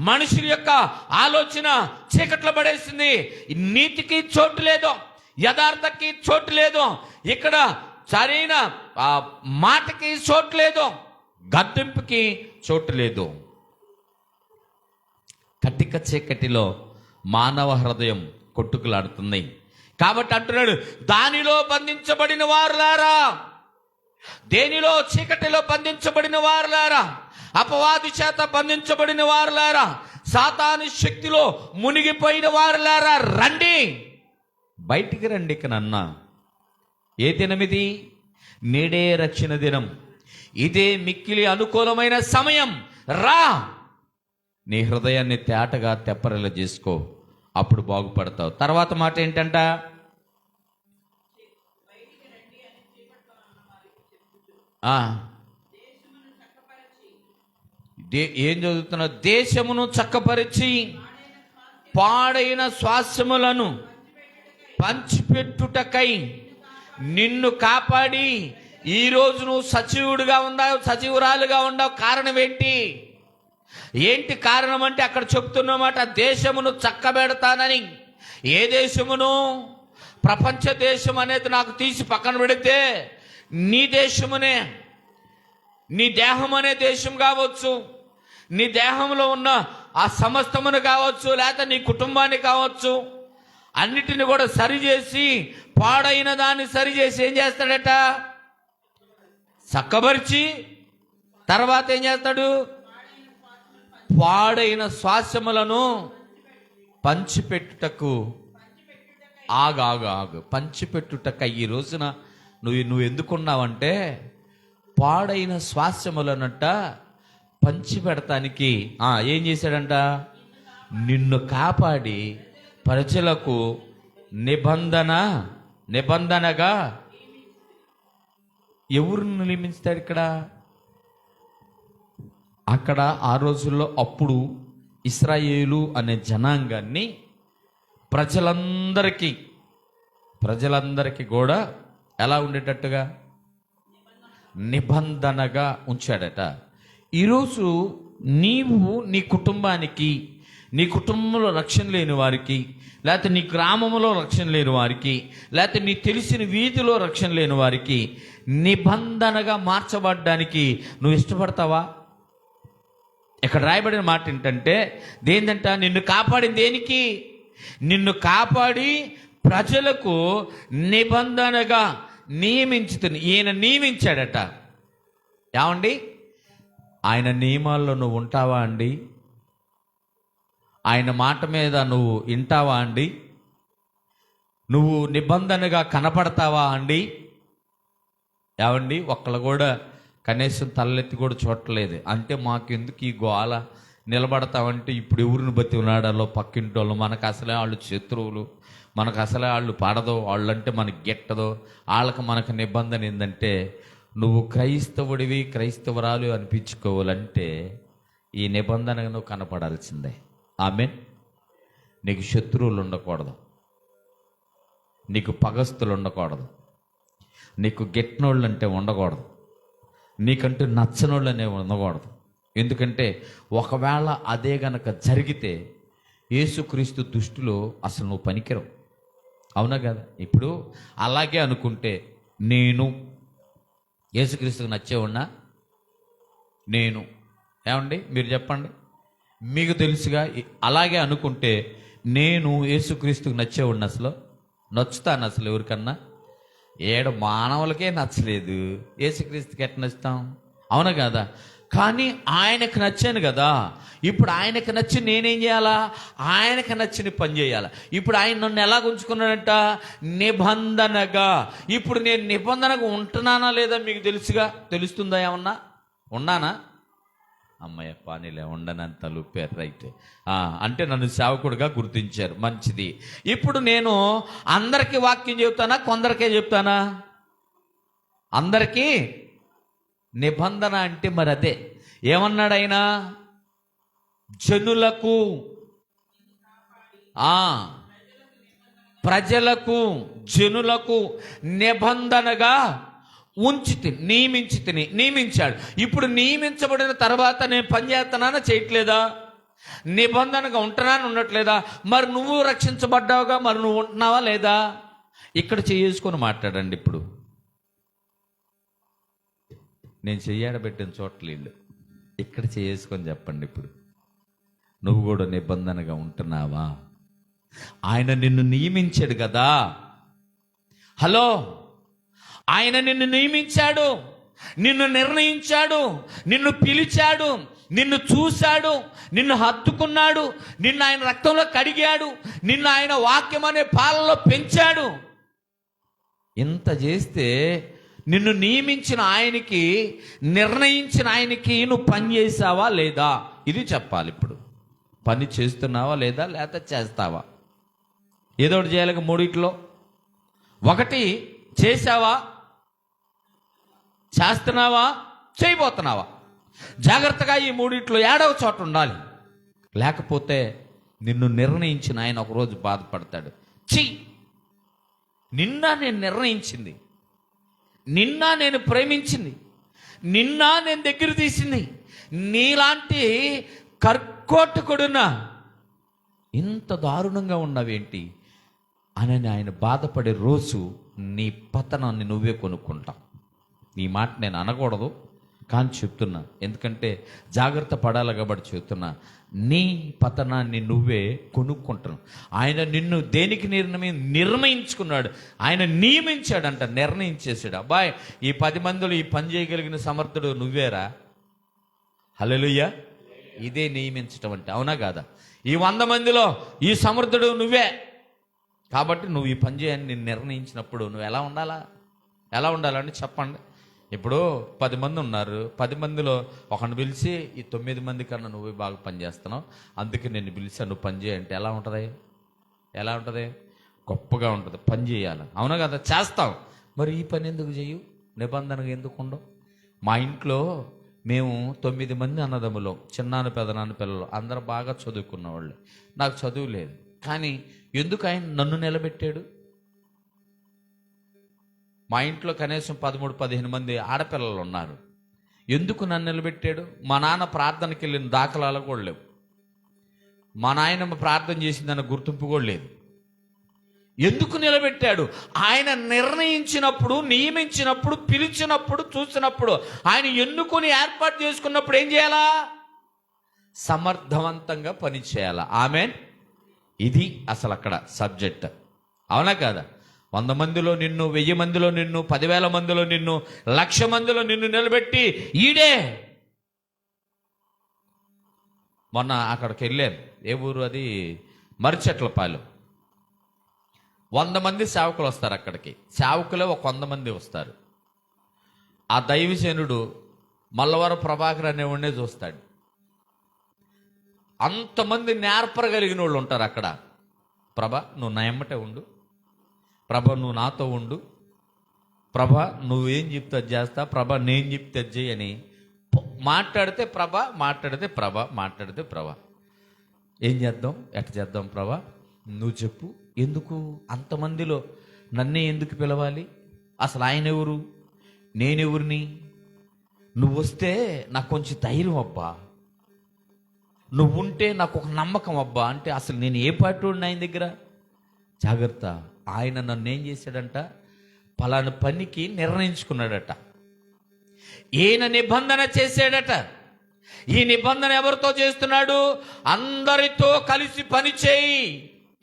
మనుషుల యొక్క ఆలోచన చీకట్లో పడేసింది. నీతికి చోటు లేదు, యథార్థకి చోటు లేదు, ఇక్కడ సరైన మాటకి చోటు లేదు, గద్దెంపుకి చోటు లేదు. కటిక చీకటిలో మానవ హృదయం కొట్టుకులాడుతుంది. కాబట్టి అంటున్నాడు, దానిలో బంధించబడిన వారులారా, దేనిలో? చీకటిలో బంధించబడిన వారులారా, అపవాది చేత బంధించబడిన వారులారా, సాతాను శక్తిలో మునిగిపోయిన వారులారా, రండి, బయటికి రండి. ఇక నన్నా ఏ దినమిది? నేడే రక్షణ దినం, ఇదే మిక్కిలి అనుకూలమైన సమయం. రా, నీ హృదయాన్ని తేటగా తెప్పరిల్ల చేసుకో, అప్పుడు బాగుపడతావు. తర్వాత మాట ఏంటంట? ఏం చదువుతున్నావు? దేశమును చక్కపరిచి పాడైన స్వాస్థ్యములను పంచిపెట్టుటకై నిన్ను కాపాడి ఈ రోజు నువ్వు సచివుడిగా ఉన్నావు, సచివురాలుగా ఉన్నావు. కారణం ఏంటి? ఏంటి కారణం అంటే అక్కడ చెప్తున్నమాట, దేశమును చక్కబెడతానని. ఏ దేశమును? ప్రపంచ దేశం అనేది నాకు తీసి పక్కన పెడితే నీ దేశమునే, నీ దేహం అనే దేశం కావచ్చు, నీ దేహంలో ఉన్న ఆ సమస్తమును కావచ్చు, లేకపోతే నీ కుటుంబాన్ని కావచ్చు, అన్నిటిని కూడా సరిచేసి, పాడైన దాన్ని సరిచేసి ఏం చేస్తాడట? చక్కబరిచి తర్వాత ఏం చేస్తాడు? పాడైన స్వాస్థ్యములను పంచిపెట్టుటకు. ఆగు పంచిపెట్టుటక. ఈ రోజున నువ్వు ఎందుకున్నావంటే, పాడైన స్వాస్థ్యములనట పంచిపెడతానికి ఏం చేశాడంట? నిన్ను కాపాడి ప్రజలకు నిబంధనగా ఎవరిని నియమిస్తాడు ఇక్కడ? అక్కడ ఆ రోజుల్లో అప్పుడు ఇశ్రాయేలు అనే జనాంగాన్ని ప్రజలందరికీ కూడా ఎలా ఉండేటట్టుగా నిబంధనగా ఉంచాడట. ఈరోజు నీవు నీ కుటుంబానికి, నీ కుటుంబంలో రక్షణ లేని వారికి, లేకపోతే నీ గ్రామంలో రక్షణ లేని వారికి, లేకపోతే నీ తెలిసిన వీధిలో రక్షణ లేని వారికి నిబంధనగా మార్చబడ్డానికి నువ్వు ఇష్టపడతావా? ఇక్కడ రాయబడిన మాట ఏంటంటే, దేనిదంట? నిన్ను కాపాడింది దేనికి? నిన్ను కాపాడి ప్రజలకు నిబంధనగా నియమించుతుంది. ఈయన నియమించాడట. ఏమండి, ఆయన నియమాల్లో నువ్వు ఉంటావా అండి? ఆయన మాట మీద నువ్వు వింటావా అండి? నువ్వు నిబంధనగా కనపడతావా అండి? ఏమండి, ఒక్కళ్ళు కూడా కనీసం తలెత్తి కూడా చూడలేదు. అంటే మాకెందుకు ఈ గోల, నిలబడతామంటే ఇప్పుడు ఎవరిని బతి ఉన్నాడాలో పక్కింటి వాళ్ళు, మనకు అసలే వాళ్ళు శత్రువులు, మనకు అసలే వాళ్ళు పడదో, వాళ్ళంటే మనకి గిట్టదో, వాళ్ళకి మనకు నిబంధన ఏంటంటే, నువ్వు క్రైస్తవుడివి, క్రైస్తవరాలు అనిపించుకోవాలంటే ఈ నిబంధన నువ్వు కనపడాల్సిందే. ఆమేన్. నీకు శత్రువులు ఉండకూడదు, నీకు పగస్తులు ఉండకూడదు, నీకు గిట్టినోళ్ళు అంటే ఉండకూడదు, నీకంటూ నచ్చనోళ్ళు అనేవి ఉండకూడదు. ఎందుకంటే ఒకవేళ అదే గనక జరిగితే యేసుక్రీస్తు దృష్టిలో అసలు నువ్వు పనికిరావు. అవునా కదా? ఇప్పుడు అలాగే అనుకుంటే, నేను యేసుక్రీస్తుకు నచ్చేవాడినా? నేను ఏమండి మీరు చెప్పండి, మీకు తెలుసుగా. అలాగే అనుకుంటే నేను యేసుక్రీస్తుకు నచ్చేవాడిని? అసలు నచ్చుతాను? అసలు ఎవరికన్నా? మానవులకే నచ్చలేదు, యేసుక్రీస్తుకి ఎట్లా నచ్చుతాం? అవునా కదా? కానీ ఆయనకు నచ్చాను కదా. ఇప్పుడు ఆయనకు నచ్చి నేనేం చేయాలా? ఆయనకు నచ్చిన పని చేయాలా. ఇప్పుడు ఆయన నన్ను ఎలా ఉంచుకున్నాడంట? నిబంధనగా. ఇప్పుడు నేను నిబంధనగా ఉంటున్నానా లేదా మీకు తెలుస్తుందా? ఏమన్నా ఉన్నానా? అమ్మయ్య పానీలే, ఉండనంత లుప్పారు. రైట్. అంటే నన్ను సేవకుడిగా గుర్తించారు, మంచిది. ఇప్పుడు నేను అందరికీ వాక్యం చెప్తానా, కొందరికే చెప్తానా? అందరికీ. నిబంధన అంటే మరి అదే. ఏమన్నాడు ఆయన? జనులకు, ప్రజలకు, జనులకు నిబంధనగా నియమించాడు. ఇప్పుడు నియమించబడిన తర్వాత నేను పని చేస్తున్నానా, చేయట్లేదా? నిబంధనగా ఉంటున్నాను, ఉండట్లేదా? మరి నువ్వు రక్షించబడ్డావుగా, మరి నువ్వు ఉంటున్నావా లేదా? ఇక్కడ చేసుకొని మాట్లాడండి. ఇప్పుడు నేను చెయ్యాడబెట్టిన చోట్ల ఇల్లు ఇక్కడ చేసుకొని చెప్పండి. ఇప్పుడు నువ్వు కూడా నిబంధనగా ఉంటున్నావా? ఆయన నిన్ను నియమించాడు కదా. హలో, ఆయన నిన్ను నియమించాడు, నిన్ను నిర్ణయించాడు, నిన్ను పిలిచాడు, నిన్ను చూశాడు, నిన్ను హత్తుకున్నాడు, నిన్ను ఆయన రక్తంలో కడిగాడు, నిన్ను ఆయన వాక్యం అనే పాలలో పెంచాడు. ఇంత చేస్తే నిన్ను నియమించిన ఆయనకి, నిర్ణయించిన ఆయనకి నువ్వు పని చేసావా లేదా? ఇది చెప్పాలి. ఇప్పుడు పని చేస్తున్నావా లేదా, లేకపోతే చేస్తావా? ఏదో ఒకటి చేయాలి. మూడిట్లో ఒకటి చేసావా, చేస్తున్నావా, చేయబోతున్నావా? జాగ్రత్తగా ఈ మూడిట్లో ఏడవ చోట ఉండాలి. లేకపోతే నిన్ను నిర్ణయించిన ఆయన ఒకరోజు బాధపడతాడు. నిన్న నేను నిర్ణయించింది, నిన్న నేను ప్రేమించింది, నిన్న నేను దగ్గర తీసింది, నీలాంటి కర్కోటకుడున్నా ఇంత దారుణంగా ఉన్నావేంటి అని ఆయన బాధపడే రోజు నీ పతనాన్ని నువ్వే కొనుక్కుంటావు. నీ మాట నేను అనకూడదు కానీ చెప్తున్నా, ఎందుకంటే జాగ్రత్త పడాలి కాబట్టి చెప్తున్నా. నీ పతనాన్ని నువ్వే కొనుక్కుంటున్నావు. ఆయన నిన్ను దేనికి నిర్ణయించుకున్నాడు? ఆయన నియమించాడంట, నిర్ణయించేసాడు. అబ్బాయి, ఈ 10 మందిలో ఈ పని చేయగలిగిన సమర్థుడు నువ్వేరా? హల్లెలూయా. ఇదే నియమించటం అంటే, అవునా కాదా? ఈ 100 మందిలో ఈ సమర్థుడు నువ్వే కాబట్టి నువ్వు ఈ పని చేయని నేను నిర్ణయించినప్పుడు నువ్వు ఎలా ఉండాలని చెప్పండి. ఇప్పుడు 10 మంది ఉన్నారు. 10 మందిలో ఒకరిని పిలిచి ఈ 9 మంది కన్నా నువ్వు బాగా పని చేస్తున్నావు, అందుకే నేను పిలిచాను, నువ్వు పని చేయంటే ఎలా ఉంటుంది? గొప్పగా ఉంటుంది. పని చేయాలి, అవునా కదా? చేస్తావు. మరి ఈ పని ఎందుకు చేయు? నిబంధనగా ఎందుకు ఉండవు? మా ఇంట్లో మేము 9 మంది అన్నదమ్ములు, చిన్నాన్న పెదనాన్న పిల్లలు, అందరూ బాగా చదువుకున్న వాళ్ళు. నాకు చదువు లేదు, కానీ ఎందుకు ఆయన నన్ను నిలబెట్టాడు? మా ఇంట్లో కనీసం 13-15 మంది ఆడపిల్లలు ఉన్నారు. ఎందుకు నన్ను నిలబెట్టాడు? మా నాన్న ప్రార్థనకి వెళ్ళిన దాఖలాలు కూడా లేవు. మా నాయనమ్మ ప్రార్థన చేసిందన్న గుర్తింపు కూడా లేదు. ఎందుకు నిలబెట్టాడు? ఆయన నిర్ణయించినప్పుడు, నియమించినప్పుడు, పిలిచినప్పుడు, చూసినప్పుడు, ఆయన ఎన్నుకొని ఏర్పాటు చేసుకున్నప్పుడు ఏం చేయాలా? సమర్థవంతంగా పని చేయాలా. ఆమేన్. ఇది అసలు అక్కడ సబ్జెక్ట్, అవునా కాదా? 100 మందిలో నిన్ను, 1000 మందిలో నిన్ను, 10,000 మందిలో నిన్ను, 1,00,000 మందిలో నిన్ను నిలబెట్టి ఈడే. మొన్న అక్కడికి వెళ్ళాను. ఏ ఊరు అది? మర్రిచెట్లపాలెం. 100 మంది సేవకులు వస్తారు అక్కడికి. సేవకులే ఒక 100 మంది వస్తారు. ఆ దైవజనుడు మల్లవరం ప్రభాకర్ అనేవాడినే చూస్తాడు. అంతమంది నేర్పరగలిగిన వాళ్ళు ఉంటారు అక్కడ. ప్రభా, నువ్వు నా ఎమ్మటే ఉండు, ప్రభ నువ్వు నాతో ఉండు, ప్రభ నువ్వేం చెప్తే అది చేస్తా, ప్రభ నేను చెప్తే అది చెయ్యి అని మాట్లాడితే ప్రభ, మాట్లాడితే ప్రభ. ఏం చేద్దాం, ఎట్ట చేద్దాం ప్రభ, నువ్వు చెప్పు. ఎందుకు అంతమందిలో నన్నే ఎందుకు పిలవాలి? అసలు ఆయన ఎవరు, నేనెవరిని? నువ్వు వస్తే నాకు కొంచెం ధైర్యం అబ్బా, నువ్వుంటే నాకు ఒక నమ్మకం అబ్బా. అంటే అసలు నేను ఏ పార్టీ ఉండి ఆయన దగ్గర? జాగ్రత్త. ఆయన నన్ను ఏం చేశాడంట? పలానా పనికి నిర్ణయించుకున్నాడట. ఈయన నిబంధన చేశాడట. ఈ నిబంధన ఎవరితో చేస్తున్నాడు? అందరితో కలిసి పని చేయి.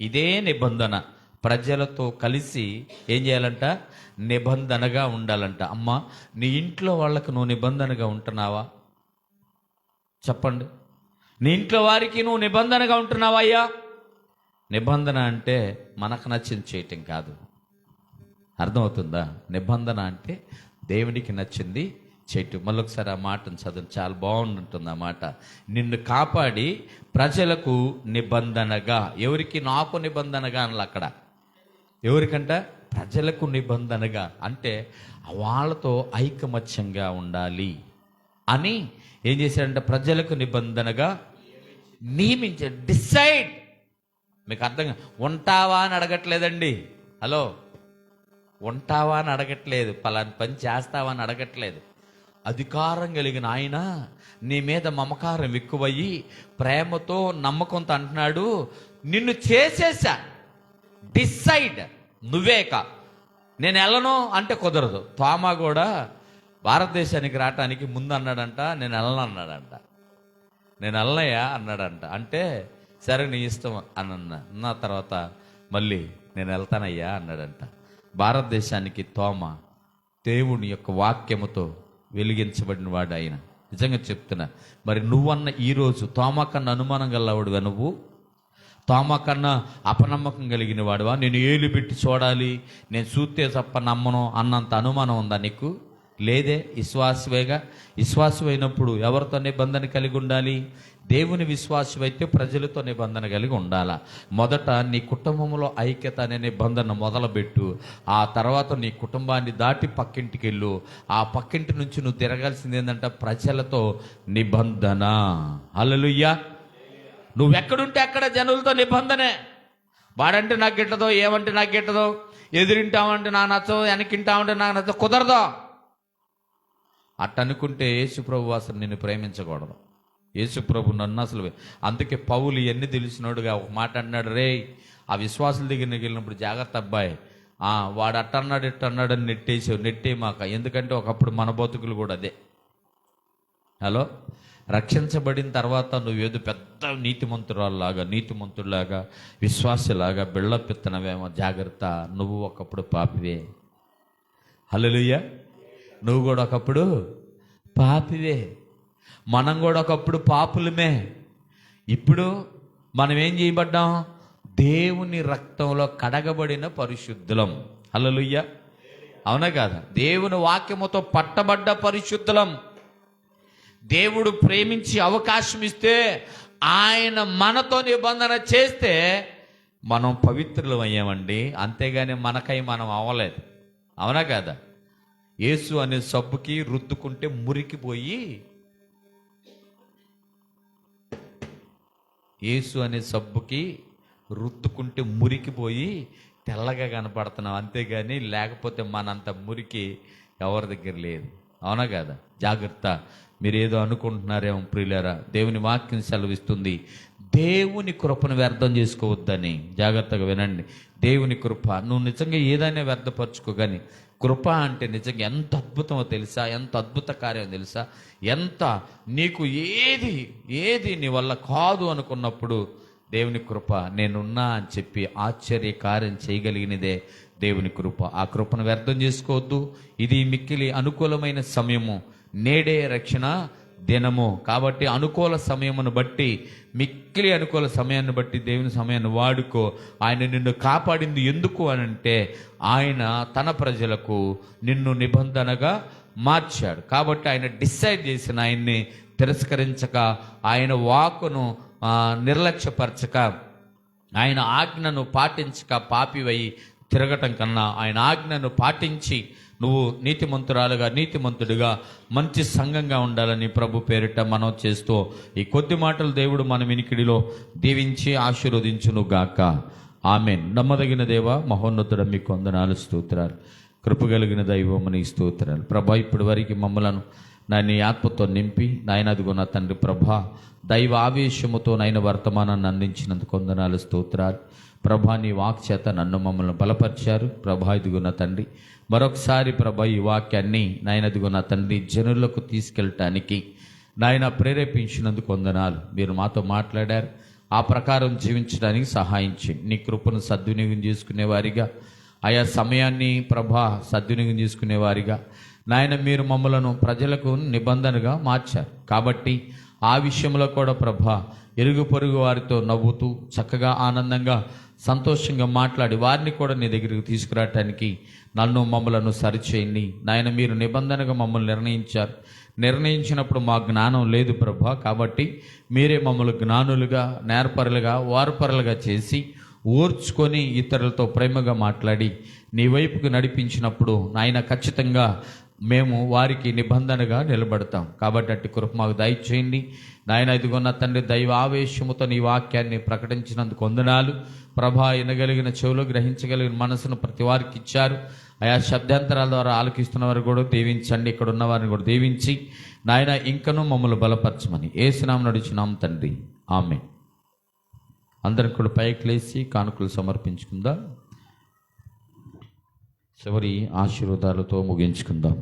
ఇదే నిబంధన. ప్రజలతో కలిసి ఏం చేయాలంట? నిబంధనగా ఉండాలంట. అమ్మా, నీ ఇంట్లో వాళ్ళకు నువ్వు నిబంధనగా ఉంటున్నావా? చెప్పండి. నీ ఇంట్లో వారికి నువ్వు నిబంధనగా ఉంటున్నావా? అయ్యా, నిబంధన అంటే మనకు నచ్చింది చేయటం కాదు. అర్థమవుతుందా? నిబంధన అంటే దేవునికి నచ్చింది చేయటం. మళ్ళొకసారి ఆ మాటను చదువు, చాలా బాగుంటుంది ఆ మాట. నిన్ను కాపాడి ప్రజలకు నిబంధనగా. ఎవరికి? నాకు నిబంధనగా అనాలి అక్కడ. ఎవరికంట? ప్రజలకు నిబంధనగా. అంటే వాళ్ళతో ఐకమత్యంగా ఉండాలి అని ఏం చేశాడంటే ప్రజలకు నిబంధనగా నియమించాడు. డిసైడ్. మీకు అర్థంగా ఉంటావా అని అడగట్లేదండి. హలో, ఉంటావా అని అడగట్లేదు, పలాని పని చేస్తావా అని అడగట్లేదు. అధికారం కలిగిన ఆయన నీ మీద మమకారం ఎక్కువయ్యి ప్రేమతో నమ్మకంతో అంటున్నాడు, నిన్ను చేసేసా. డిసైడ్. నువ్వేక నేను వెళ్ళను అంటే కుదరదు. తోమా కూడా భారతదేశానికి రావటానికి ముందు అన్నాడంట, నేను వెళ్ళను అన్నాడంట. నేను వెళ్ళనయ్యా అన్నాడంట. అంటే సరే నీ ఇష్టం అన్న తర్వాత మళ్ళీ నేను వెళ్తానయ్యా అన్నాడంట. భారతదేశానికి తోమా దేవుని యొక్క వాక్యముతో వెలిగించబడిన వాడు ఆయన. నిజంగా చెప్తున్నా. మరి నువ్వన్న ఈరోజు తోమా కన్నా అనుమానం గలవాడుగా, నువ్వు తోమా కన్నా అపనమ్మకం కలిగిన వాడువా? నేను ఏలు పెట్టి చూడాలి, నేను చూస్తే తప్ప నమ్మను అన్నంత అనుమానం ఉందా నీకు? లేదే. విశ్వాసవేగా. విశ్వాసమైనప్పుడు ఎవరితో నిబంధన కలిగి ఉండాలి? దేవుని విశ్వాసమైతే ప్రజలతో నిబంధన కలిగి ఉండాలా. మొదట నీ కుటుంబంలో ఐక్యత అనే నిబంధన మొదలుపెట్టు. ఆ తర్వాత నీ కుటుంబాన్ని దాటి పక్కింటికి వెళ్ళు. ఆ పక్కింటి నుంచి నువ్వు తిరగాల్సింది ఏంటంటే ప్రజలతో నిబంధన. హల్లెలూయా. నువ్వెక్కడుంటే అక్కడ జనులతో నిబంధనే. వాడంటే నాకు గిట్టదో, ఏమంటే నాకు గిట్టదో, ఎదురింటామంటే నాకు నచ్చదు, వెనకింటామంటే నాకు నచ్చదు, కుదరదో. అట్టనుకుంటే యేసుప్రభు అసలు నిన్ను ప్రేమించకూడదు. యేసుప్రభు నన్ను అసలు, అందుకే పౌలు ఇవన్నీ తెలిసినోడుగా ఒక మాట అన్నాడు, రే ఆ విశ్వాసుల దగ్గరికి వెళ్ళినప్పుడు జాగ్రత్త అబ్బాయి, వాడు అట్టన్నాడు ఇట్టన్నాడు అని నెట్టేమాక. ఎందుకంటే ఒకప్పుడు మన బతుకులు కూడా అదే. హలో, రక్షించబడిన తర్వాత నువ్వేదో పెద్ద నీతిమంతుడిలాగా విశ్వాసలాగా బిళ్ళపిత్తనవేమో, జాగ్రత్త. నువ్వు ఒకప్పుడు పాపివే. హల్లెలూయా. నువ్వు కూడా ఒకప్పుడు పాపివే. మనం కూడా ఒకప్పుడు పాపులమే. ఇప్పుడు మనం ఏం చేయబడ్డాం? దేవుని రక్తంలో కడగబడిన పరిశుద్ధులం. హల్లెలూయా. అవునా కాదా? దేవుని వాక్యముతో పట్టబడ్డ పరిశుద్ధులం. దేవుడు ప్రేమించి అవకాశం ఇస్తే, ఆయన మనతో నిబంధన చేస్తే మనం పవిత్రులం అయ్యామండి. అంతేగాని మనకై మనం అవ్వలేదు. అవునా కాదా? యేసు అనే సబ్బుకి రుద్దుకుంటే మురికిపోయి, యేసు అనే సబ్బుకి రుద్దుకుంటే మురికిపోయి తెల్లగా కనపడుతున్నాం. అంతేగాని లేకపోతే మనంత మురికి ఎవరి దగ్గర లేదు. అవునా కాదా? జాగ్రత్త. మీరు ఏదో అనుకుంటున్నారేమో ప్రియులారా, దేవుని వాక్యం సెలవిస్తుంది దేవుని కృపను వ్యర్థం చేసుకోవద్దని. జాగ్రత్తగా వినండి. దేవుని కృప, నువ్వు నిజంగా ఏదైనా వ్యర్థపరచుకో, కానీ కృప అంటే నిజంగా ఎంత అద్భుతమో తెలుసా? ఎంత అద్భుత కార్యం తెలుసా? ఎంత నీకు ఏది నీ వల్ల కాదు అనుకున్నప్పుడు దేవుని కృప నేనున్నా అని చెప్పి ఆశ్చర్య కార్యం చేయగలిగినదే దేవుని కృప. ఆ కృపను వ్యర్థం చేసుకోవద్దు. ఇది మిక్కిలి అనుకూలమైన సమయము, నేడే రక్షణ దినము. కాబట్టి అనుకూల సమయమును బట్టి, మిక్కిలి అనుకూల సమయాన్ని బట్టి దేవుని సమయాన్ని వాడుకో. ఆయన నిన్ను కాపాడింది ఎందుకు అనంటే, ఆయన తన ప్రజలకు నిన్ను నిబంధనగా మార్చాడు. కాబట్టి ఆయన డిసైడ్ చేసిన, ఆయన్ని తిరస్కరించక, ఆయన వాక్కును నిర్లక్ష్యపరచక, ఆయన ఆజ్ఞను పాటించక పాపివై తిరగటం కన్నా ఆయన ఆజ్ఞను పాటించి నువ్వు నీతిమంతుడిగా మంచి సంఘంగా ఉండాలని ప్రభు పేరిట మనం చేస్తూ ఈ కొద్ది మాటలు దేవుడు మన వినికిడిలో దీవించి ఆశీర్వదించును గాక. ఆమెన్. నమ్మదగిన దేవ, మహోన్నతుడ, మీకు వందనాలు, స్తోత్రాలు. కృపగలిగిన దైవముని స్తోత్రాలు. ప్రభా, ఇప్పటి వరకు మమ్మలను నీ ఆత్మతో నింపి నాయన, అదిగో నా తండ్రి ప్రభా, దైవ ఆవేశముతో నాయన వర్తమానాన్ని అందించినందుకు వందనాలు, స్తోత్రాలు. ప్రభా, నీ వాక్ చేత నన్ను మమ్మల్ని బలపరిచారు. ప్రభా, ఇదిగో నా తండ్రి మరొకసారి ప్రభా ఈ వాక్యాన్ని నాయన, ఇదిగో నా తండ్రి జనులకు తీసుకెళ్ళటానికి నాయన ప్రేరేపించినందుకు వందనాలు. మీరు మాతో మాట్లాడారు, ఆ ప్రకారం జీవించడానికి సహాయం చేయండి. నీ కృపను సద్వినియోగం చేసుకునేవారిగా, ఆయా సమయాన్ని ప్రభా సద్వినియోగం చేసుకునేవారిగా నాయన మీరు మమ్మలను ప్రజలకు నిబంధనగా మార్చారు. కాబట్టి ఆ విషయంలో కూడా ప్రభా ఇరుగు పొరుగు వారితో నవ్వుతూ చక్కగా ఆనందంగా సంతోషంగా మాట్లాడి వారిని కూడా నీ దగ్గరికి తీసుకురావటానికి నన్ను మమ్మలను సరిచేయండి నాయన. మీరు నిబంధనగా మమ్మల్ని నిర్ణయించినప్పుడు మా జ్ఞానం లేదు ప్రభా. కాబట్టి మీరే మమ్మల్ని జ్ఞానులుగా, నేర్పరులుగా, వార్పరులుగా చేసి ఓర్చుకొని ఇతరులతో ప్రేమగా మాట్లాడి నీ వైపుకు నడిపించినప్పుడు నాయన ఖచ్చితంగా మేము వారికి నిబంధనగా నిలబడతాం. కాబట్టి అట్టి కృప మాకు దయచేయండి నాయన. ఇదిగొన్న తండ్రి దైవ ఆవేశముతో నీ వాక్యాన్ని ప్రకటించినందుకు వందనాలు ప్రభా. వినగలిగిన చెవులు, గ్రహించగలిగిన మనసును ప్రతి వారికి ఇచ్చారు. ఆయా శబ్దాంతరాల ద్వారా ఆలకిస్తున్న వారు కూడా దీవించండి. ఇక్కడ ఉన్న వారిని కూడా దీవించి నాయన ఇంకనూ మమ్మల్ని బలపరచమని యేసునామమున నడుచున్నాం తండ్రి, ఆమేన్. అందరికి కూడా పైకి లేచి కానుకలు సమర్పించుకుందా. చివరి ఆశీర్వాదాలతో ముగించుకుందాం.